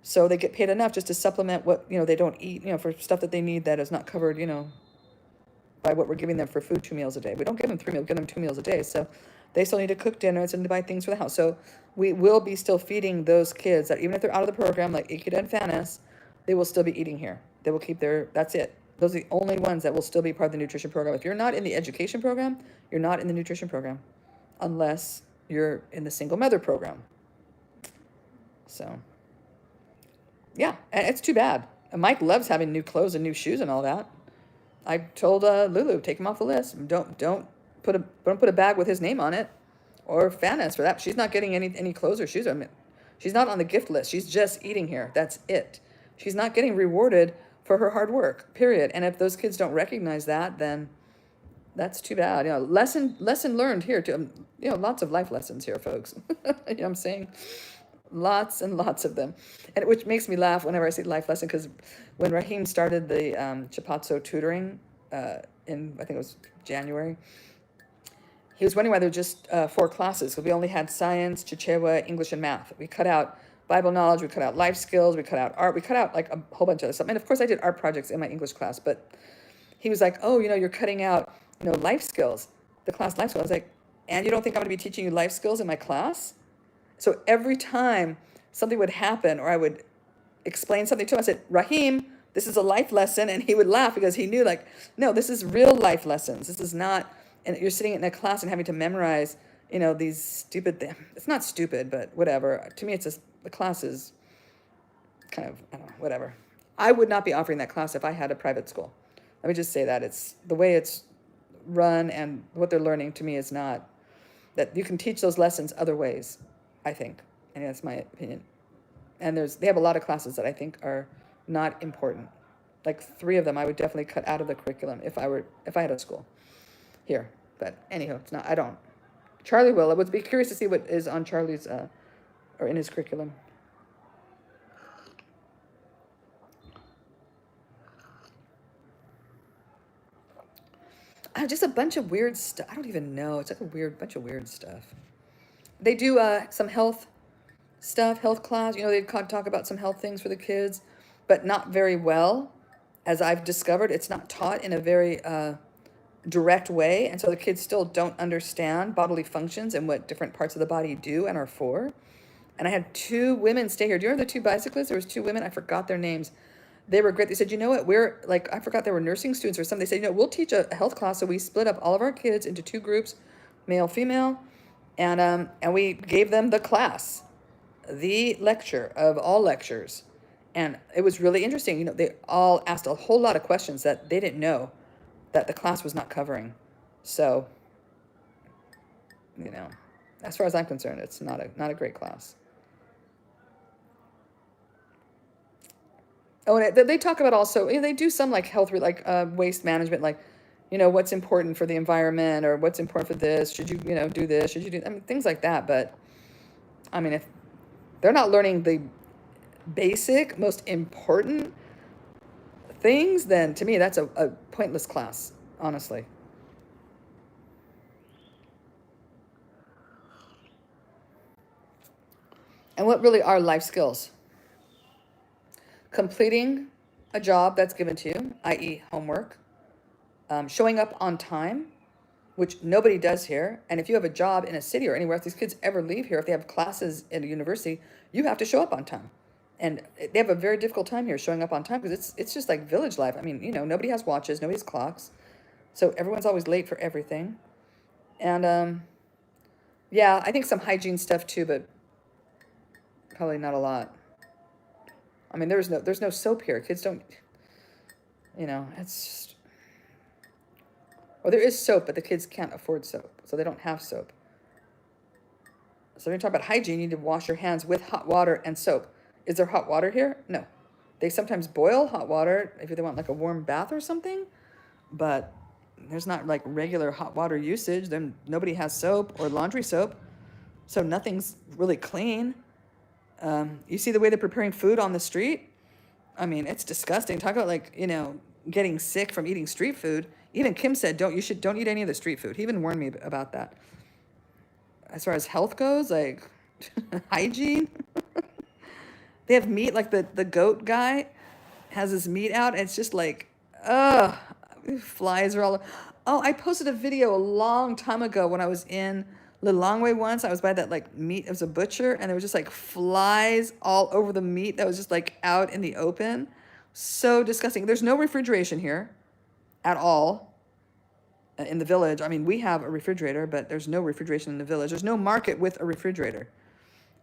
So they get paid enough just to supplement what, they don't eat, for stuff that they need that is not covered, by what we're giving them for food 2 meals a day. We don't give them 3 meals, give them 2 meals a day. So they still need to cook dinners and to buy things for the house. So we will be still feeding those kids that even if they're out of the program, like Ikeda and Fanis, they will still be eating here. They will keep that's it. Those are the only ones that will still be part of the nutrition program. If you're not in the education program, you're not in the nutrition program unless you're in the single mother program. So, yeah, and it's too bad. Mike loves having new clothes and new shoes and all that. I told Lulu, take him off the list. Don't put a bag with his name on it, or Fanis for that. She's not getting any clothes or shoes. I mean, she's not on the gift list. She's just eating here. That's it. She's not getting rewarded for her hard work, period. And if those kids don't recognize that, then that's too bad. Lesson learned here too. Lots of life lessons here, folks. You know what I'm saying? Lots and lots of them. And which makes me laugh whenever I see life lesson, because when Raheem started the Chipatso tutoring in, I think it was January, he was wondering why there were just 4 classes, because we only had science, Chichewa, English, and math. We cut out Bible knowledge, we cut out life skills, we cut out art, we cut out like a whole bunch of other stuff. And of course I did art projects in my English class, but he was like, oh, you're cutting out, life skills, the class life skills. I was like, and you don't think I'm going to be teaching you life skills in my class? So every time something would happen or I would explain something to him, I said, Raheem, this is a life lesson. And he would laugh because he knew, like, no, this is real life lessons. This is not, and you're sitting in a class and having to memorize, these stupid things. It's not stupid, but whatever. To me, it's just, the class is kind of, I don't know, whatever. I would not be offering that class if I had a private school. Let me just say that. It's the way it's run and what they're learning to me is not that you can teach those lessons other ways, I think. And that's my opinion. And they have a lot of classes that I think are not important. Like 3 of them I would definitely cut out of the curriculum if I had a school here. But anyhow, it's not, I don't. Charlie will. I would be curious to see what is on Charlie's or in his curriculum. Just a bunch of weird stuff. I don't even know. It's like a bunch of weird stuff. They do some health stuff, health class. They talk about some health things for the kids, but not very well. As I've discovered, it's not taught in a very direct way. And so the kids still don't understand bodily functions and what different parts of the body do and are for. And I had 2 women stay here. Do you remember the 2 bicyclists? There was 2 women. I forgot their names. They were great. They said, you know what, I forgot they were nursing students or something. They said, we'll teach a health class. So we split up all of our kids into 2 groups, male, female, and we gave them the class, the lecture of all lectures. And it was really interesting. They all asked a whole lot of questions that they didn't know that the class was not covering. So, as far as I'm concerned, it's not a great class. Oh, and they talk about also, they do some like health, like waste management, like, what's important for the environment or what's important for this. Should you, do this? Should you do, things like that. But if they're not learning the basic, most important things, then to me, that's a pointless class, honestly. And what really are life skills? Completing a job that's given to you, i.e. homework, showing up on time, which nobody does here. And if you have a job in a city or anywhere, if these kids ever leave here, if they have classes in a university, you have to show up on time. And they have a very difficult time here showing up on time because it's just like village life. Nobody has watches, nobody has clocks. So everyone's always late for everything. And yeah, I think some hygiene stuff too, but probably not a lot. There's no soap here. Kids don't, it's just, well, there is soap, but the kids can't afford soap, so they don't have soap. So when you talk about hygiene, you need to wash your hands with hot water and soap. Is there hot water here? No. They sometimes boil hot water if they want like a warm bath or something, but there's not like regular hot water usage. Then nobody has soap or laundry soap, so nothing's really clean. You see the way they're preparing food on the street? It's disgusting. Talk about getting sick from eating street food. Even Kim said, don't eat any of the street food. He even warned me about that. As far as health goes, like hygiene, they have meat, like the goat guy has his meat out. And it's just like, flies are all. Oh, I posted a video a long time ago when I was in Lilongwe once. I was by that like meat. It was a butcher, and there was just like flies all over the meat that was just like out in the open. So disgusting. There's no refrigeration here at all in the village. We have a refrigerator, but there's no refrigeration in the village. There's no market with a refrigerator.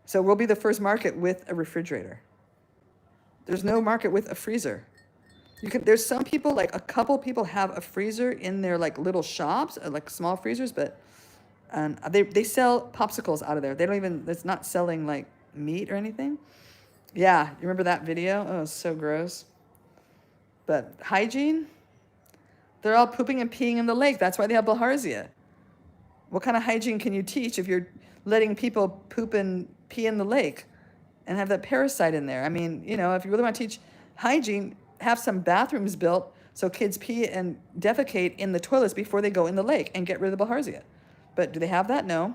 So we'll be the first market with a refrigerator. There's no market with a freezer. There's some people, like a couple people have a freezer in their like little shops, like small freezers, but they sell popsicles out of there. It's not selling like meat or anything. Yeah, you remember that video? Oh, it's so gross. But hygiene, they're all pooping and peeing in the lake. That's why they have bilharzia. What kind of hygiene can you teach if you're letting people poop and pee in the lake and have that parasite in there? If you really want to teach hygiene, have some bathrooms built so kids pee and defecate in the toilets before they go in the lake and get rid of the bilharzia. But do they have that? No.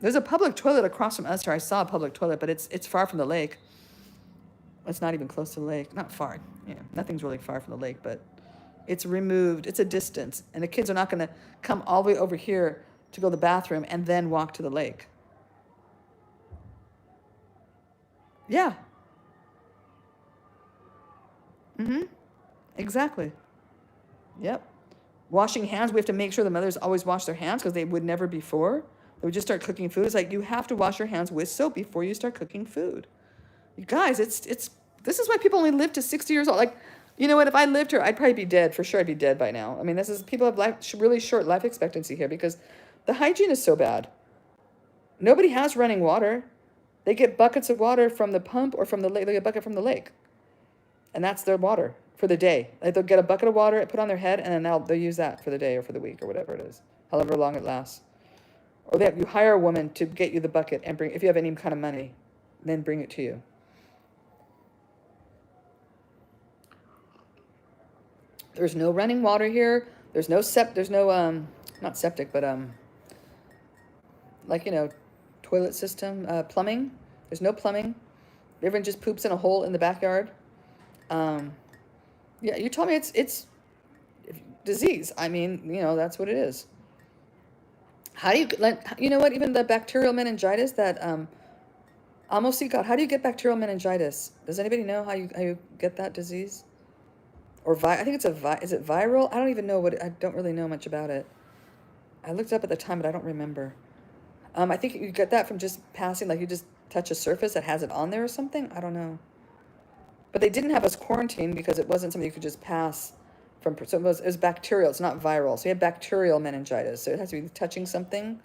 There's a public toilet across from us here. I saw a public toilet, but it's far from the lake. It's not even close to the lake. Not far. Yeah, nothing's really far from the lake, but it's removed. It's a distance. And the kids are not going to come all the way over here to go to the bathroom and then walk to the lake. Yeah. Exactly. Yep. Washing hands, we have to make sure the mothers always wash their hands because they would never before. They would just start cooking food. It's like you have to wash your hands with soap before you start cooking food. You guys, this is why people only live to 60 years old. Like, you know what? If I lived here, I'd probably be dead. For sure, I'd be dead by now. People have really short life expectancy here because The hygiene is so bad. Nobody has running water. They get buckets of water from the pump or from the lake. They get a bucket from the lake. And that's their water for the day. Like they'll get a bucket of water, put on their head, and then they'll use that for the day or for the week or whatever it is, however long it lasts. Or you hire a woman to get you the bucket and bring, if you have any kind of money, then bring it to you. There's no running water here. There's no not septic, but like, toilet system, plumbing. There's no plumbing. Everyone just poops in a hole in the backyard. Yeah, you told me it's disease. I mean, that's what it is. How do you know what? Even the bacterial meningitis that almost God. How do you get bacterial meningitis? Does anybody know how you get that disease? Or I think it's is it viral? I don't even know I don't really know much about it. I looked up at the time, but I don't remember. I think you get that from just passing, like you just touch a surface that has it on there or something. I don't know. But they didn't have us quarantined because it wasn't something you could just pass from. So it was bacterial. It's not viral. So you have bacterial meningitis. So it has to be touching something.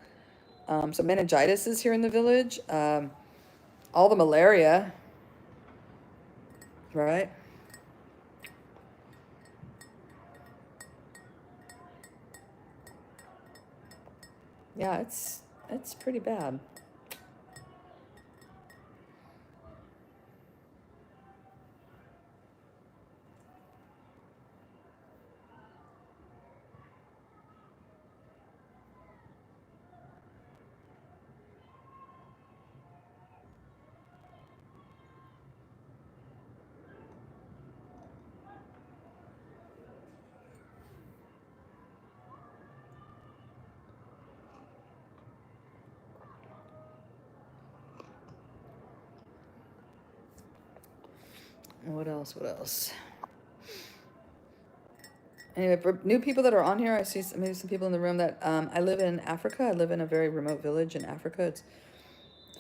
So meningitis is here in the village. All the malaria, right? Yeah, it's pretty bad. What else? Anyway, for new people that are on here, I see maybe some people in the room that I live in Africa. I live in a very remote village in Africa. It's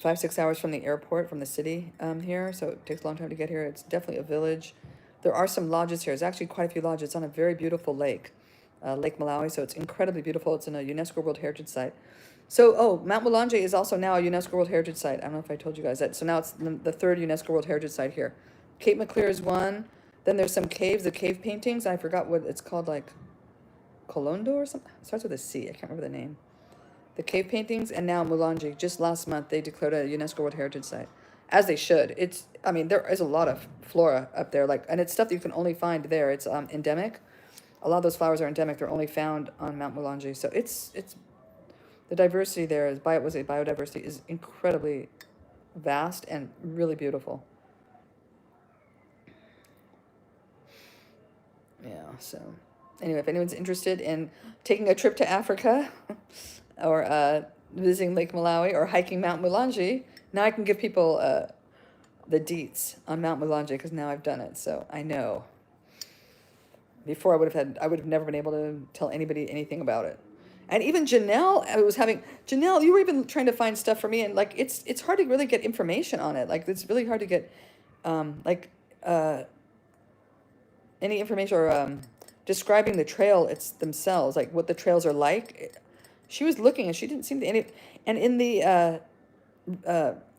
5-6 hours from the airport, from the city here, so it takes a long time to get here. It's definitely a village. There are some lodges here. There's actually quite a few lodges. It's on a very beautiful lake, Lake Malawi, so it's incredibly beautiful. It's in a UNESCO World Heritage Site. So, Mount Mulanje is also now a UNESCO World Heritage Site. I don't know if I told you guys that. So now it's the third UNESCO World Heritage Site here. Cape Maclear is one. Then there's some caves, the cave paintings. I forgot what it's called, like Colondo or something. It starts with a C. I can't remember the name. The cave paintings, and now Mulanje. Just last month, they declared a UNESCO World Heritage Site, as they should. There is a lot of flora up there, and it's stuff that you can only find there. It's endemic. A lot of those flowers are endemic. They're only found on Mount Mulanje. So it's the diversity there biodiversity is incredibly vast and really beautiful. Yeah, so anyway, if anyone's interested in taking a trip to Africa or visiting Lake Malawi or hiking Mount Mulanje, now I can give people the deets on Mount Mulanje because now I've done it, so I know. Before I would have never been able to tell anybody anything about it. And even Janelle, you were even trying to find stuff for me, and it's hard to really get information on it. It's really hard to get any information or describing the trail themselves, like what the trails are like. She was looking and she didn't seem to any. And in the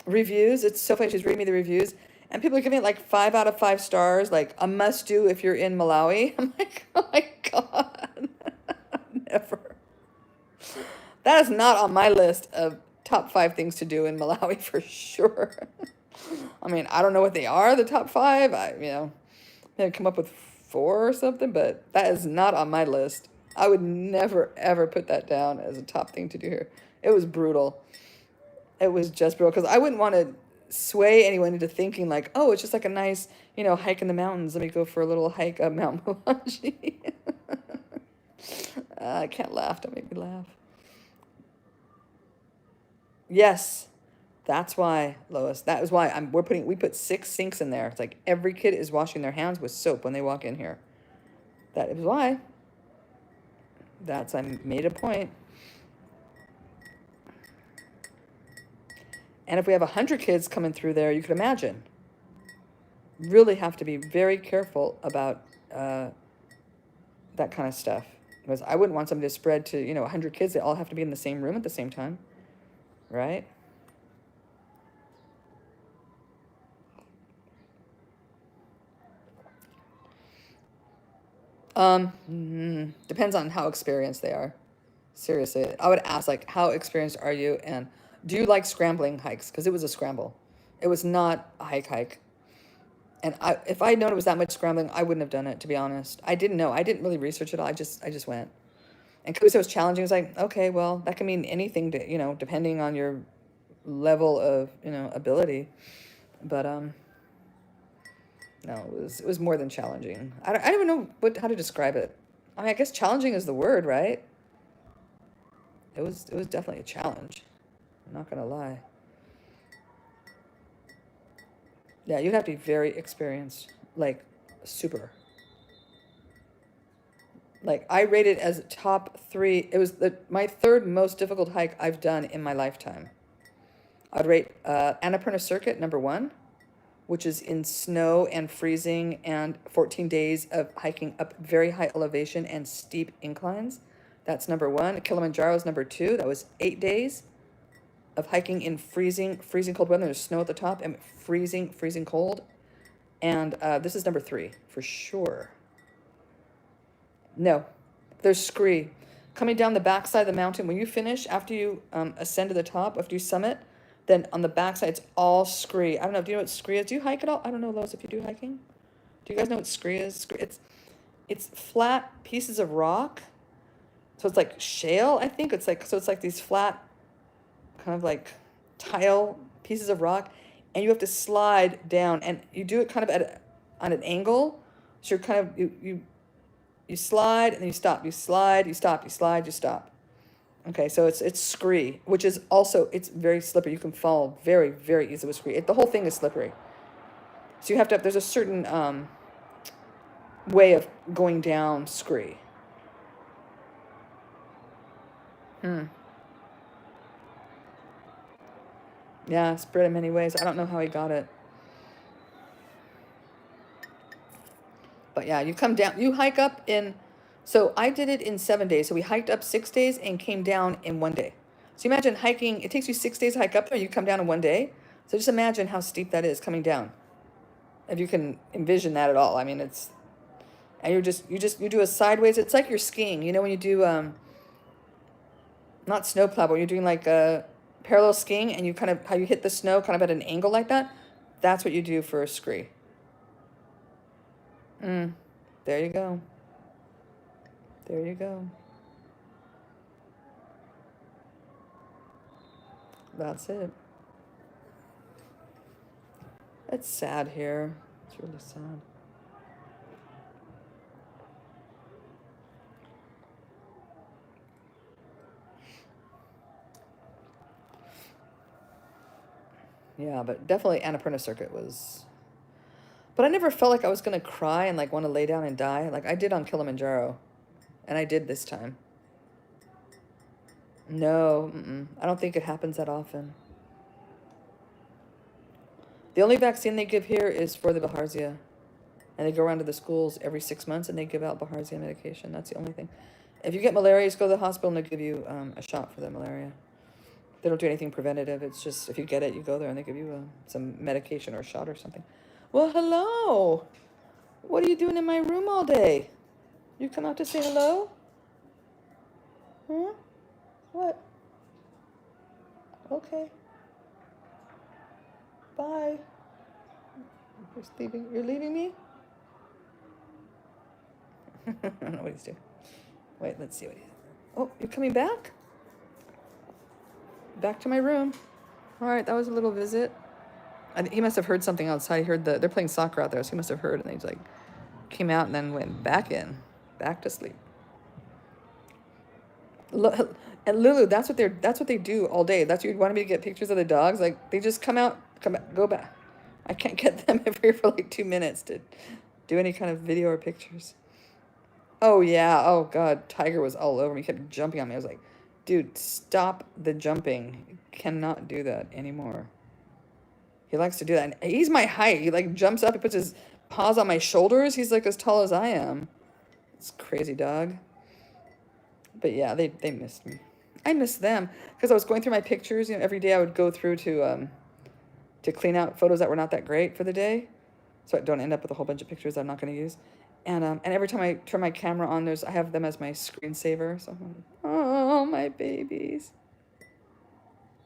reviews, it's so funny. She's reading me the reviews, and people are giving it 5 out of 5 stars, like a must do if you're in Malawi. I'm like, oh my God, never. That is not on my list of top 5 things to do in Malawi for sure. I don't know what they are, the top 5. Maybe come up with 4 or something, but that is not on my list. I would never, ever put that down as a top thing to do here. It was brutal. It was just brutal because I wouldn't want to sway anyone into thinking it's just a nice, hike in the mountains. Let me go for a little hike up Mount Mulanje. I can't laugh. Don't make me laugh. Yes, that's why, Lois. That is why we put 6 sinks in there. It's like every kid is washing their hands with soap when they walk in here. That is why. I made a point. And if we have 100 kids coming through there, you could imagine. Really have to be very careful about that kind of stuff. Because I wouldn't want something to spread to, 100 kids. They all have to be in the same room at the same time, right? Depends on how experienced they are. Seriously, I would ask, like, how experienced are you, and do you like scrambling hikes? Because it was a scramble. It was not a hike. And if I had known it was that much scrambling, I wouldn't have done it, to be honest. I didn't know. I didn't really research it all. I just went. And because it was challenging, it was like, okay, well, that can mean anything to, depending on your level of, ability. But no, it was more than challenging. I don't even know how to describe it. I mean, I guess challenging is the word, right? It was definitely a challenge. I'm not gonna lie. Yeah, you'd have to be very experienced, like super. Like I rated as top 3. It was my third most difficult hike I've done in my lifetime. I'd rate Annapurna Circuit #1, which is in snow and freezing and 14 days of hiking up very high elevation and steep inclines. That's #1. Kilimanjaro's #2. That was 8 days of hiking in freezing cold weather. There's snow at the top and freezing cold. And this is #3 for sure. No, there's scree. Coming down the backside of the mountain, when you finish, after you ascend to the top, after you summit, then on the backside, it's all scree. I don't know, do you know what scree is? Do you hike at all? I don't know, Lois, if you do hiking. Do you guys know what scree is? It's flat pieces of rock. So it's like shale, I think. It's like these flat, kind of like tile pieces of rock, and you have to slide down, and you do it kind of on an angle. So you're kind of, you slide and then you stop. You slide, you stop, you slide, you stop. Okay, so it's scree, which is also, it's very slippery. You can fall very, very easily with scree. The whole thing is slippery. So you have to, there's a certain way of going down scree. Yeah, spread in many ways. I don't know how he got it. But yeah, you come down, you hike up in, so I did it in 7 days. So we hiked up 6 days and came down in 1 day. So you imagine hiking, it takes you 6 days to hike up there, you come down in 1 day. So just imagine how steep that is coming down. If you can envision that at all. I mean, it's, and you do a sideways, it's like you're skiing. You know, when you do, not snowplow, but you're doing like parallel skiing and you kind of, how you hit the snow kind of at an angle like that. That's what you do for a scree. There you go. There you go. That's it. It's sad here. It's really sad. Yeah, but definitely Annapurna Circuit was... But I never felt like I was going to cry and like want to lay down and die. Like I did on Kilimanjaro. And I did this time. No, I don't think it happens that often. The only vaccine they give here is for the bilharzia. And they go around to the schools every 6 months and they give out bilharzia medication. That's the only thing. If you get malaria, you just go to the hospital and they give you a shot for the malaria. They don't do anything preventative. It's just if you get it, you go there and they give you some medication or a shot or something. Well, hello. What are you doing in my room all day? You come out to say hello? Huh? What? Okay. Bye. You're leaving me? I don't know what he's doing. Wait, let's see what he's... Oh, you're coming back? Back to my room. All right, that was a little visit. He must have heard something outside. He heard they're playing soccer out there, so he must have heard, and he's like, came out and then went back in, back to sleep. And Lulu, that's what they do all day. That's what you wanted me to get pictures of the dogs. Like they just come out, go back. I can't get them over here for like 2 minutes to do any kind of video or pictures. Oh yeah, oh God, Tiger was all over me. He kept jumping on me. I was like, dude, stop the jumping. You cannot do that anymore. He likes to do that. And he's my height. He like jumps up. He puts his paws on my shoulders. He's like as tall as I am. It's crazy dog. But yeah, they missed me. I missed them because I was going through my pictures. You know, every day I would go through to clean out photos that were not that great for the day, so I don't end up with a whole bunch of pictures I'm not going to use. And every time I turn my camera on, I have them as my screensaver. So I'm like, oh, my babies.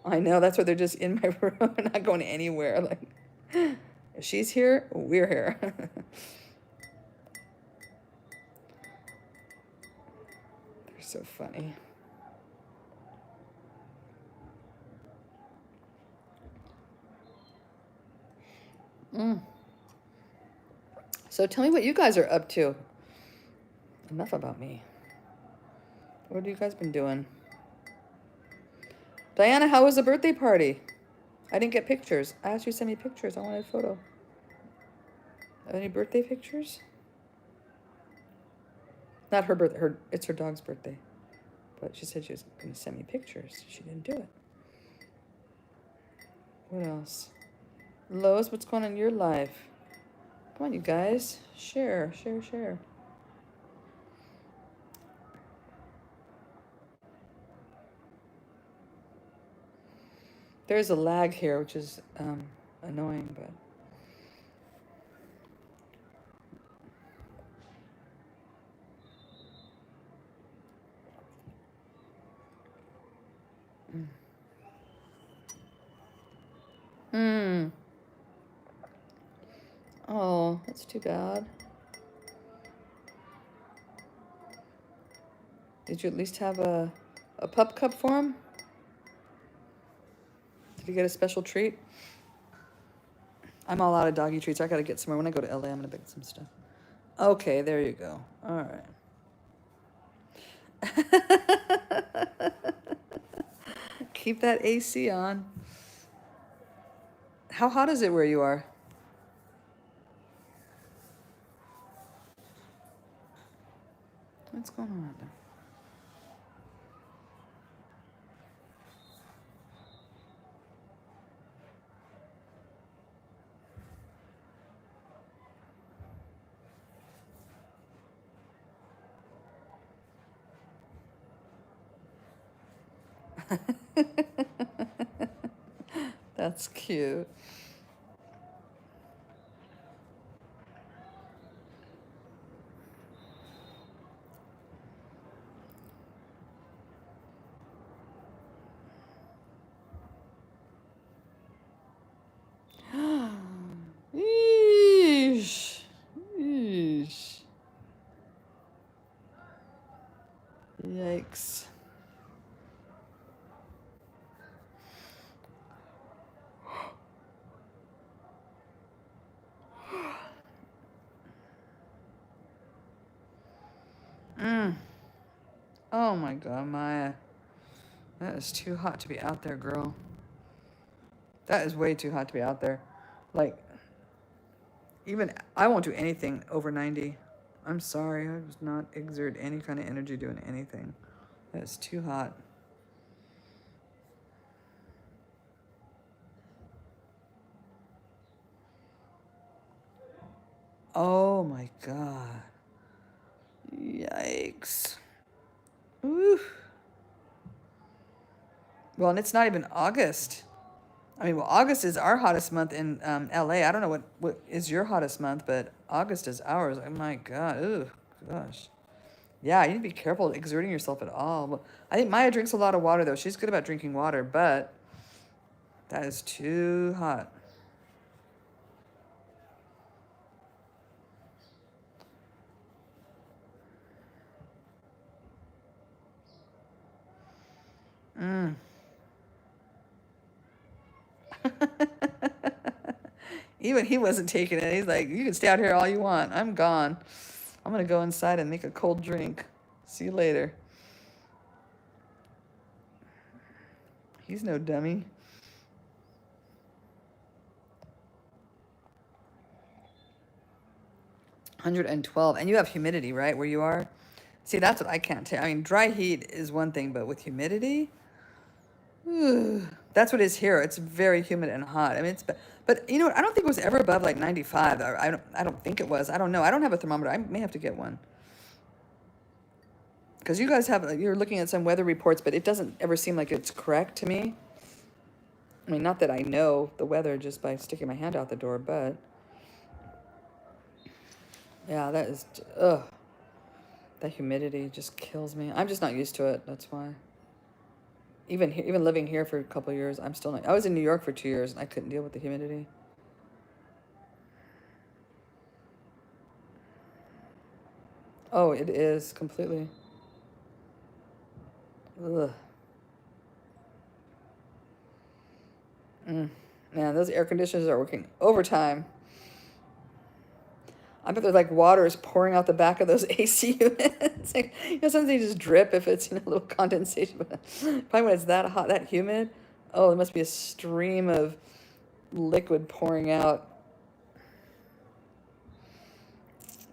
I know, that's why they're just in my room, not going anywhere. Like, if she's here, we're here. They're so funny. So tell me what you guys are up to. Enough about me. What have you guys been doing? Diana, how was the birthday party? I didn't get pictures. I asked you to send me pictures. I wanted a photo. Any birthday pictures? Not her birthday. It's her dog's birthday. But she said she was going to send me pictures. She didn't do it. What else? Lois, what's going on in your life? Come on, you guys. Share, share, share. There's a lag here, which is annoying, but... Oh, that's too bad. Did you at least have a pup cup for him? Did he get a special treat? I'm all out of doggy treats. I gotta get somewhere. When I go to LA, I'm gonna get some stuff. Okay, there you go. All right. Keep that AC on. How hot is it where you are? What's going on out there? That's cute. Eesh. Eesh. Yikes. Oh my God, Maya. That is too hot to be out there, girl. That is way too hot to be out there. Like, even I won't do anything over 90. I'm sorry. I was not exert any kind of energy doing anything. That is too hot. Oh my God. Yikes. Oof. Well, and it's not even August. I mean, well, August is our hottest month in LA. I don't know what is your hottest month, but August is ours. Oh my God. Ooh, gosh. Yeah, you need to be careful exerting yourself at all. Well, I think Maya drinks a lot of water, though. She's good about drinking water, but that is too hot. Even he wasn't taking it. He's like, you can stay out here all you want. I'm gone. I'm going to go inside and make a cold drink. See you later. He's no dummy. $112. And you have humidity, right, where you are? See, that's what I can't take. I mean, dry heat is one thing, but with humidity, that's what it is here. It's very humid and hot. I mean, but you know what? I don't think it was ever above like 95. I don't think it was. I don't know. I don't have a thermometer. I may have to get one. Because you guys have, you're looking at some weather reports, but it doesn't ever seem like it's correct to me. I mean, not that I know the weather just by sticking my hand out the door, but yeah, that is, ugh. That humidity just kills me. I'm just not used to it. That's why. Even living here for a couple of years, I'm still not. I was in New York for 2 years and I couldn't deal with the humidity. Oh, it is completely. Ugh. Man, those air conditioners are working overtime. I bet there's like water is pouring out the back of those AC units. Like, sometimes they just drip if it's a little condensation. But probably when it's that hot, that humid, oh, there must be a stream of liquid pouring out.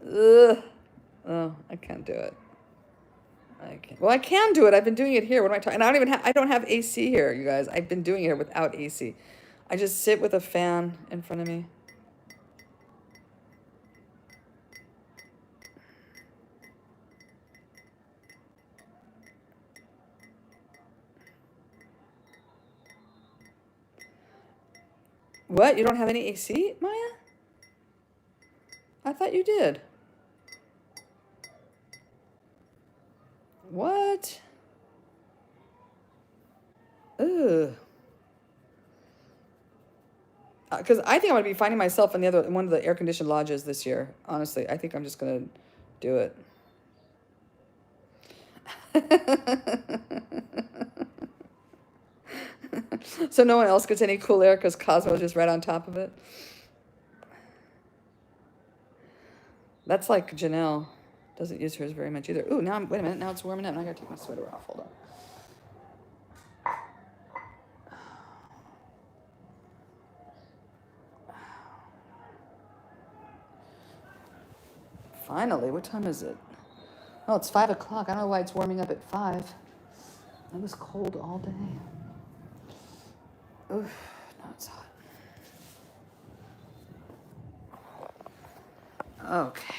Ugh. Oh, I can't do it. I can't. Well, I can do it. I've been doing it here. What am I talking? And I don't even have. I don't have AC here, you guys. I've been doing it here without AC. I just sit with a fan in front of me. What? You don't have any AC, Maya? I thought you did. What? Ugh. Because I think I'm gonna be finding myself in one of the air conditioned lodges this year. Honestly, I think I'm just gonna do it. So no one else gets any cool air because Cosmo's just right on top of it. That's like Janelle. Doesn't use hers very much either. Ooh, wait a minute. Now it's warming up. Now I gotta take my sweater off. Hold on. Finally, what time is it? Oh, it's 5 o'clock. I don't know why it's warming up at 5. It was cold all day. Oof, now it's hot. Okay.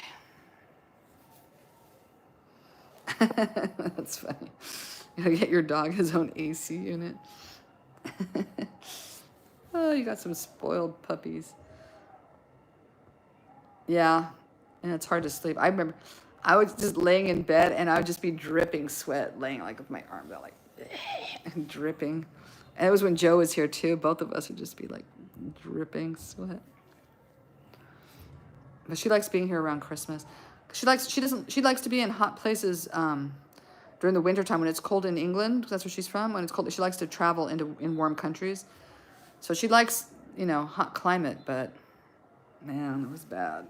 That's funny. You gotta get your dog his own AC unit. Oh, you got some spoiled puppies. Yeah, and it's hard to sleep. I remember I was just laying in bed and I would just be dripping sweat, laying like with my arms out, like and dripping. And it was when Joe was here too. Both of us would just be like dripping sweat. But she likes being here around Christmas. She likes to be in hot places during the winter time when it's cold in England. That's where she's from. When it's cold, she likes to travel in warm countries. So she likes, hot climate, but man, it was bad.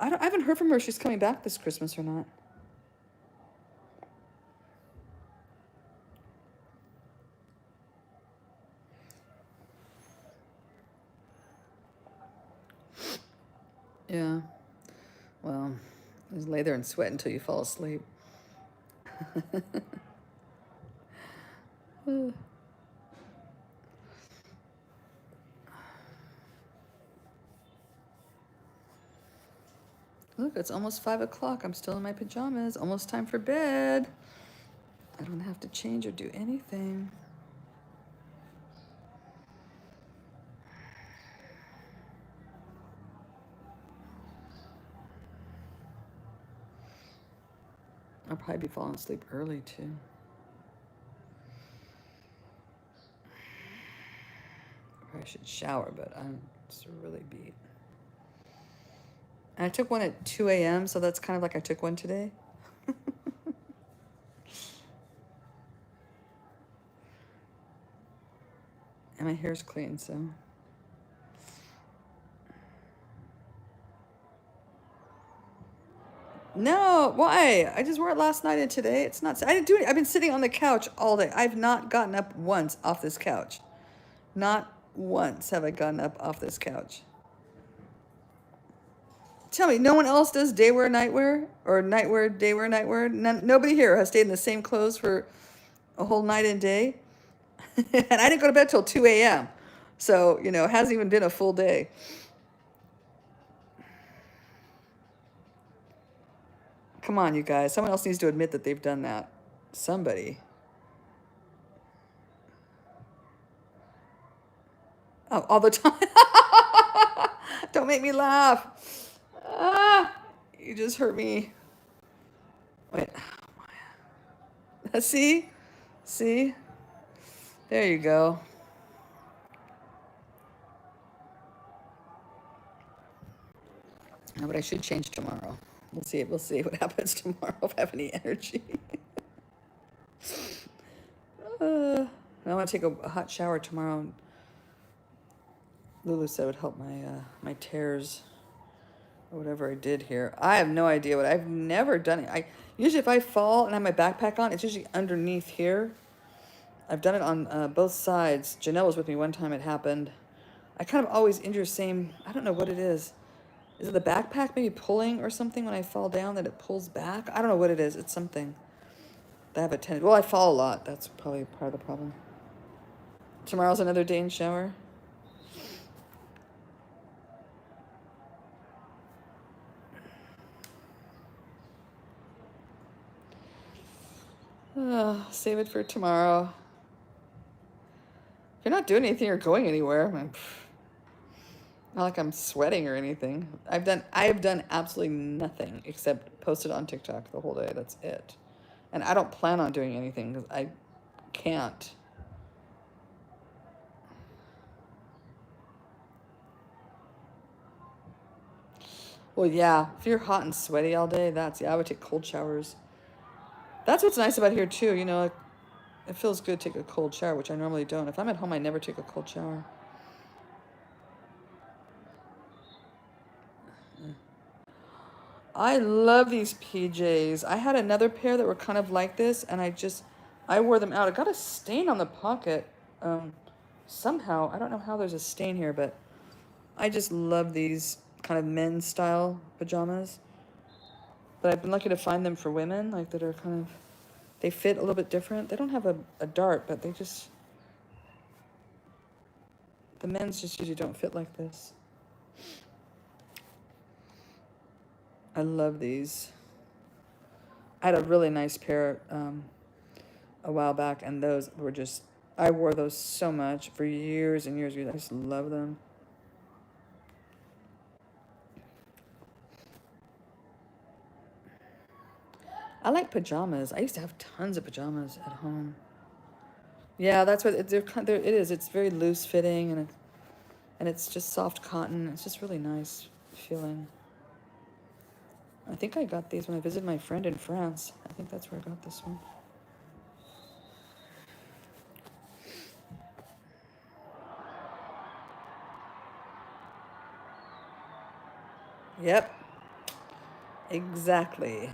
I haven't heard from her if she's coming back this Christmas or not. Yeah. Well, just lay there and sweat until you fall asleep. Look, it's almost 5 o'clock. I'm still in my pajamas. Almost time for bed. I don't have to change or do anything. I'll probably be falling asleep early too. I should shower, but I'm just really beat. And I took one at 2 a.m., so that's kind of like I took one today. And my hair's clean, so. No, why? I just wore it last night and today. It's not, I didn't do it. I've been sitting on the couch all day. I've not gotten up once off this couch. Not once have I gotten up off this couch. Tell me, no one else does day wear, night wear? Or night wear, day wear, night wear? Nobody here has stayed in the same clothes for a whole night and day? And I didn't go to bed till 2 a.m. So, you know, it hasn't even been a full day. Come on, you guys. Someone else needs to admit that they've done that. Somebody. Oh, all the time. Don't make me laugh. Ah, you just hurt me. Wait. See? See? There you go. No, but I should change tomorrow. We'll see. We'll see what happens tomorrow if I have any energy. I want to take a hot shower tomorrow. Lulu said it would help my tears or whatever I did here. I have no idea what I've never done it. I usually if I fall and I have my backpack on, it's usually underneath here. I've done it on both sides. Janelle was with me one time. It happened. I kind of always injure same. I don't know what it is. Is it the backpack maybe pulling or something when I fall down that it pulls back? I don't know what it is. It's something. I have a tendency. Well, I fall a lot. That's probably part of the problem. Tomorrow's another day in shower. Save it for tomorrow. If you're not doing anything or going anywhere, not like I'm sweating or anything. I have done absolutely nothing except posted on TikTok the whole day. That's it. And I don't plan on doing anything because I can't. Well, yeah, if you're hot and sweaty all day, I would take cold showers. That's what's nice about here too, you know, it feels good to take a cold shower, which I normally don't. If I'm at home, I never take a cold shower. I love these PJs. I had another pair that were kind of like this, and I wore them out. I got a stain on the pocket. Somehow, I don't know how there's a stain here, but I just love these kind of men's style pajamas. But I've been lucky to find them for women, like that are kind of, they fit a little bit different. They don't have a dart, but the men's just usually don't fit like this. I love these. I had a really nice pair a while back, and those were just, I wore those so much for years and years and years. I just love them. I like pajamas. I used to have tons of pajamas at home. Yeah, that's what it is. It's very loose fitting, and it's just soft cotton. It's just really nice feeling. I think I got these when I visited my friend in France. I think that's where I got this one. Yep. Exactly.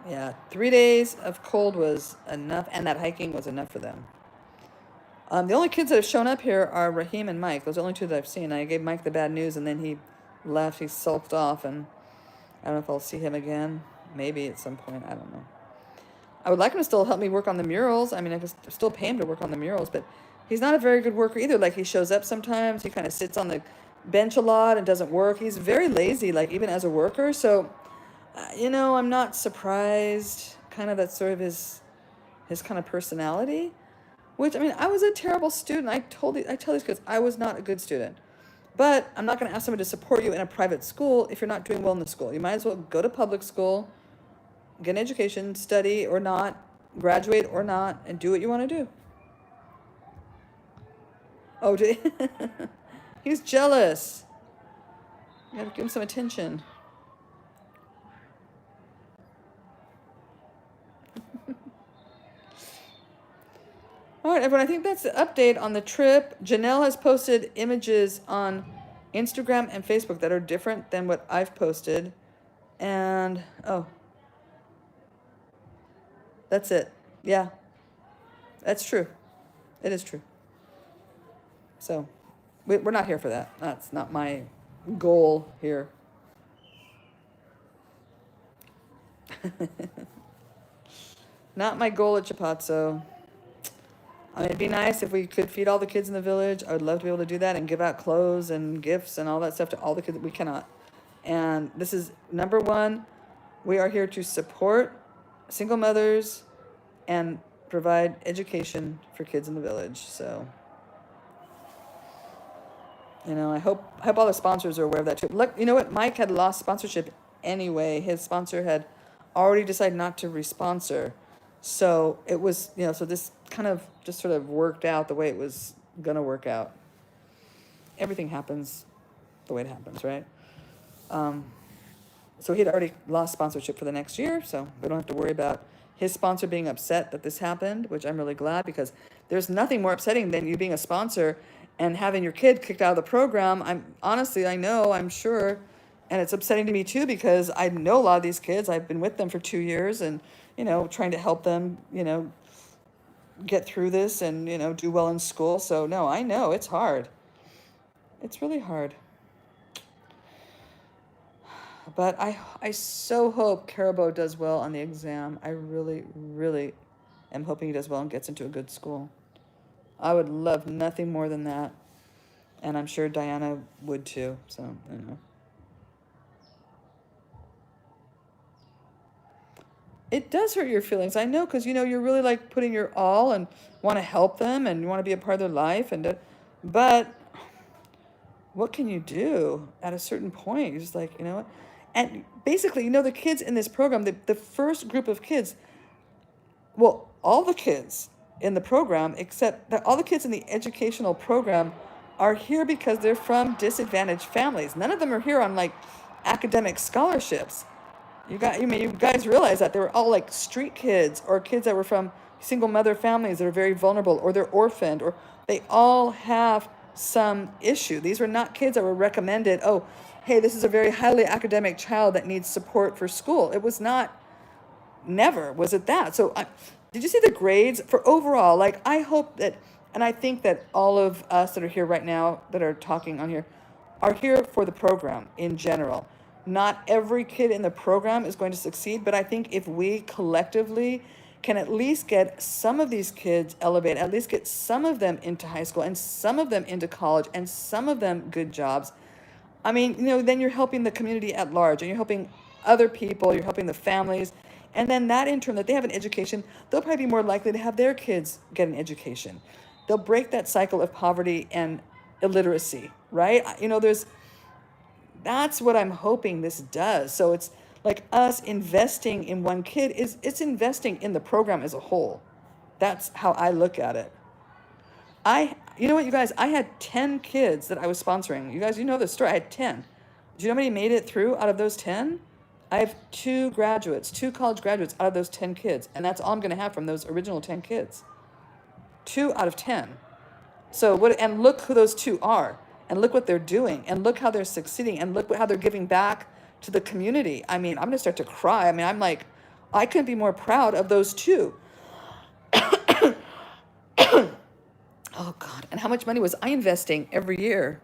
Yeah, 3 days of cold was enough, and that hiking was enough for them. The only kids that have shown up here are Raheem and Mike. Those are the only two that I've seen. I gave Mike the bad news, and then he left. He sulked off, and I don't know if I'll see him again. Maybe at some point. I don't know. I would like him to still help me work on the murals. I mean, I could still pay him to work on the murals, but he's not a very good worker either. Like, he shows up sometimes. He kind of sits on the bench a lot and doesn't work. He's very lazy, like, even as a worker. So, you know, I'm not surprised. Kind of that's sort of his kind of personality. Which, I mean, I was a terrible student. I tell these kids I was not a good student. But I'm not going to ask someone to support you in a private school if you're not doing well in the school. You might as well go to public school, get an education, study or not, graduate or not, and do what you want to do. Oh, he's jealous. You gotta give him some attention. All right, everyone, I think that's the update on the trip. Janelle has posted images on Instagram and Facebook that are different than what I've posted. And, oh, that's it. Yeah, that's true. It is true. So, we're not here for that. That's not my goal here. Not my goal at Chipatso. I mean, it'd be nice if we could feed all the kids in the village. I would love to be able to do that and give out clothes and gifts and all that stuff to all the kids. We cannot. And this is number one. We are here to support single mothers and provide education for kids in the village. So, you know, I hope all the sponsors are aware of that too. Look, you know what? Mike had lost sponsorship anyway. His sponsor had already decided not to responsor. So it was, you know, so this kind of just sort of worked out the way it was going to work out. Everything happens the way it happens, right? So he'd already lost sponsorship for the next year, so we don't have to worry about his sponsor being upset that this happened, which I'm really glad, because there's nothing more upsetting than you being a sponsor and having your kid kicked out of the program. I'm sure, and it's upsetting to me too, because I know a lot of these kids. I've been with them for 2 years and, you know, trying to help them, you know, get through this and, you know, do well in school. So no, I know it's hard. It's really hard. But I so hope Carabo does well on the exam. I really, really am hoping he does well and gets into a good school. I would love nothing more than that. And I'm sure Diana would too. So, you know. It does hurt your feelings. I know, because, you know, you're really like putting your all and want to help them and you want to be a part of their life. But what can you do at a certain point? You're just like, you know what? And basically, you know, the kids in this program, the first group of kids, well, all the kids in the program, except that all the kids in the educational program are here because they're from disadvantaged families. None of them are here on like academic scholarships. You guys realize that they were all like street kids or kids that were from single mother families that are very vulnerable, or they're orphaned, or they all have some issue. These were not kids that were recommended, oh, hey, this is a very highly academic child that needs support for school. It was not, never was it that. So did you see the grades for overall? Like, I hope that, and I think that all of us that are here right now that are talking on here are here for the program in general. Not every kid in the program is going to succeed, but I think if we collectively can at least get some of these kids elevated, at least get some of them into high school and some of them into college and some of them good jobs, I mean, you know, then you're helping the community at large and you're helping other people, you're helping the families. And then that in turn, that they have an education, they'll probably be more likely to have their kids get an education. They'll break that cycle of poverty and illiteracy, right? You know, that's what I'm hoping this does. So it's like us investing in one kid it's investing in the program as a whole. That's how I look at it. You know what, you guys, I had 10 kids that I was sponsoring. You guys, you know this story. I had 10. Do you know how many made it through out of those 10? I have 2 college graduates out of those 10 kids. And that's all I'm going to have from those original 10 kids. 2 out of 10. So and look who those 2 are. And look what they're doing. And look how they're succeeding. And look how they're giving back to the community. I mean, I'm going to start to cry. I mean, I'm like, I couldn't be more proud of those 2. Oh, God. And how much money was I investing every year?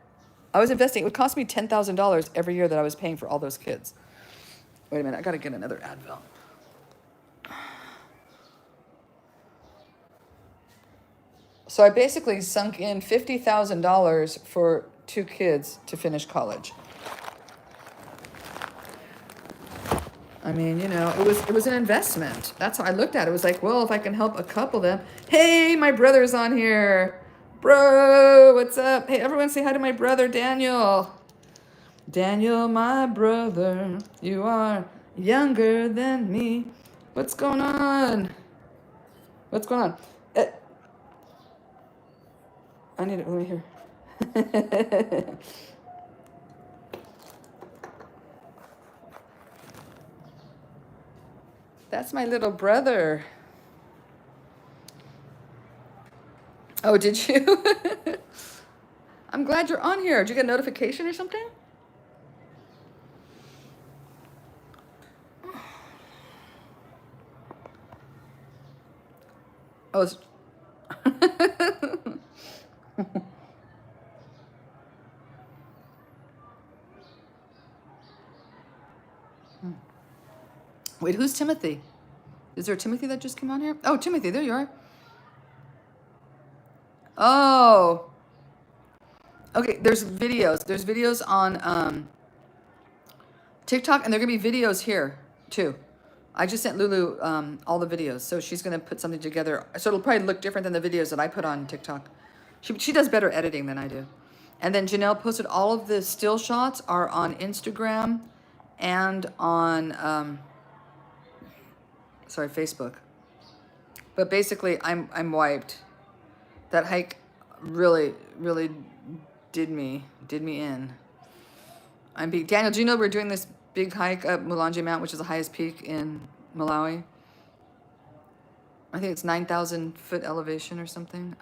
It would cost me $10,000 every year that I was paying for all those kids. Wait a minute. I got to get another Advil. So I basically sunk in $50,000 for 2 kids to finish college. I mean, you know, it was an investment. That's how I looked at it. It was like, well, if I can help a couple of them. Hey, my brother's on here. Bro, what's up? Hey, everyone say hi to my brother, Daniel. Daniel, my brother, you are younger than me. What's going on? What's going on? I need it. Let me hear. That's my little brother. Oh, did you? I'm glad you're on here. Did you get a notification or something? Oh, it's... Wait, who's Timothy? Is there a Timothy that just came on here? Oh, Timothy, there you are. Oh, okay. There's videos. There's videos on TikTok, and there are gonna be videos here too. I just sent Lulu all the videos, so she's gonna put something together. So it'll probably look different than the videos that I put on TikTok. She does better editing than I do. And then Janelle posted all of the still shots are on Instagram and on Facebook. But basically, I'm wiped. That hike really did me in. I'm beat. Daniel, do you know we're doing this big hike up Mulanje Mountain, which is the highest peak in Malawi? I think it's 9,000 foot elevation or something.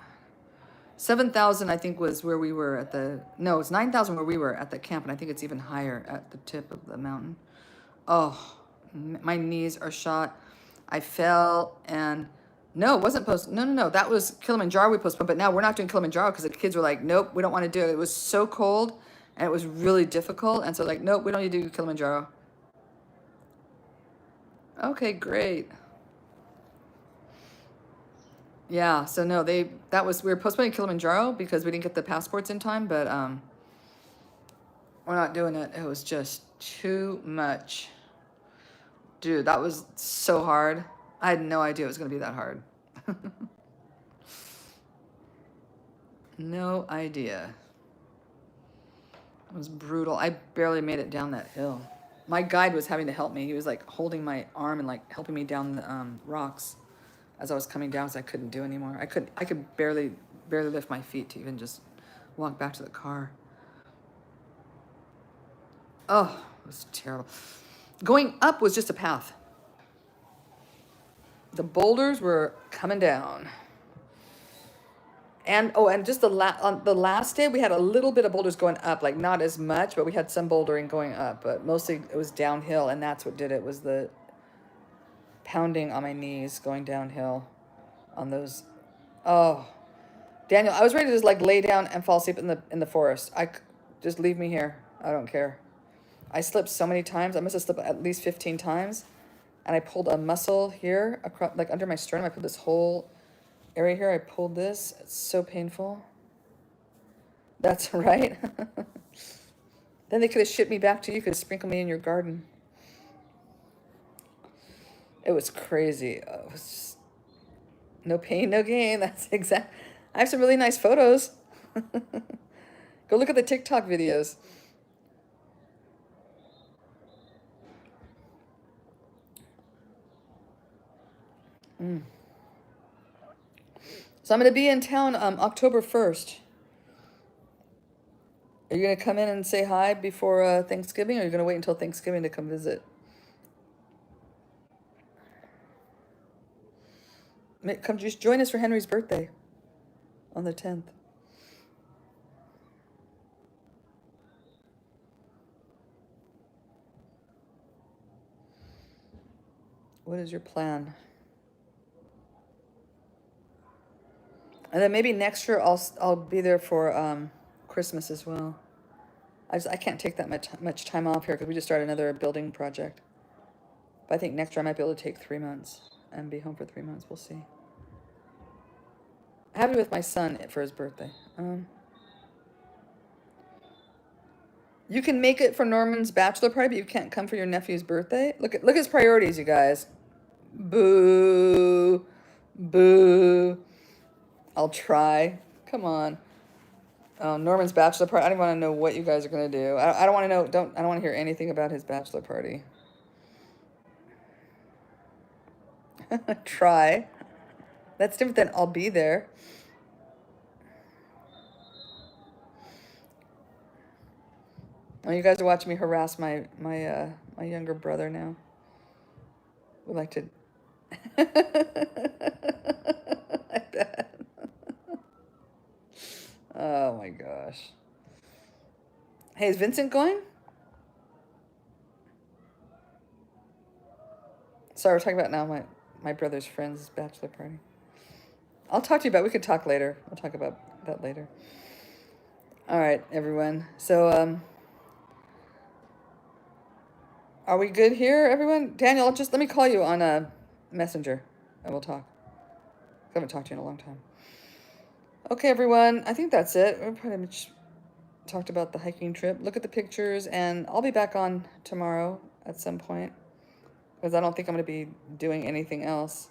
7,000, I think, was where we were at the... No, it's 9,000 where we were at the camp, and I think it's even higher at the tip of the mountain. Oh, my knees are shot. I fell, and... No, it wasn't post. No. That was Kilimanjaro we postponed, but now we're not doing Kilimanjaro because the kids were like, nope, we don't want to do it. It was so cold, and it was really difficult, and so like, nope, we don't need to do Kilimanjaro. Okay, great. Yeah, so no, we were postponing Kilimanjaro because we didn't get the passports in time, but we're not doing it. It was just too much. Dude, that was so hard. I had no idea it was going to be that hard. No idea. It was brutal. I barely made it down that hill. My guide was having to help me. He was like holding my arm and like helping me down the rocks as I was coming down, so I couldn't do anymore. I could barely lift my feet to even just walk back to the car. Oh, it was terrible. Going up was just a path. The boulders were coming down. And just on the last day, we had a little bit of boulders going up, like not as much, but we had some bouldering going up, but mostly it was downhill, and that's what did it, was the pounding on my knees going downhill on those. Oh, Daniel, I was ready to just like lay down and fall asleep in the forest. Just leave me here. I don't care. I slipped so many times. I must have slipped at least 15 times. And I pulled a muscle here, across, like under my sternum. I pulled this whole area here. I pulled this. It's so painful. That's right. Then they could have shipped me back to you. Could have sprinkled me in your garden. It was crazy. It was just, no pain, no gain. That's exact. I have some really nice photos. Go look at the TikTok videos. So I'm going to be in town October 1st. Are you going to come in and say hi before Thanksgiving, or are you going to wait until Thanksgiving to come visit? Come just join us for Henry's birthday on the 10th. What is your plan? And then maybe next year I'll be there for Christmas as well. I can't take that much time off here because we just started another building project. But I think next year I might be able to take 3 months and be home for 3 months. We'll see. I have it with my son for his birthday. You can make it for Norman's bachelor party, but you can't come for your nephew's birthday. Look at his priorities, you guys. Boo, boo. I'll try. Come on. Norman's bachelor party. I don't want to know what you guys are gonna do. I don't want to know. I don't want to hear anything about his bachelor party. Try. That's different than I'll be there. Oh, you guys are watching me harass my younger brother now. We like to. I bet. Oh my gosh. Hey, is Vincent going? Sorry, we're talking about now my brother's friend's bachelor party. I'll talk to you about. We could talk later. We'll talk about that later. All right, everyone. So are we good here, everyone? Daniel, let me call you on a messenger, and we'll talk. I haven't talked to you in a long time. Okay, everyone. I think that's it. We pretty much talked about the hiking trip. Look at the pictures, and I'll be back on tomorrow at some point because I don't think I'm going to be doing anything else.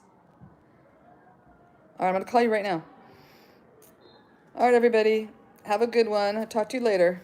All right, I'm going to call you right now. All right, everybody. Have a good one. Talk to you later.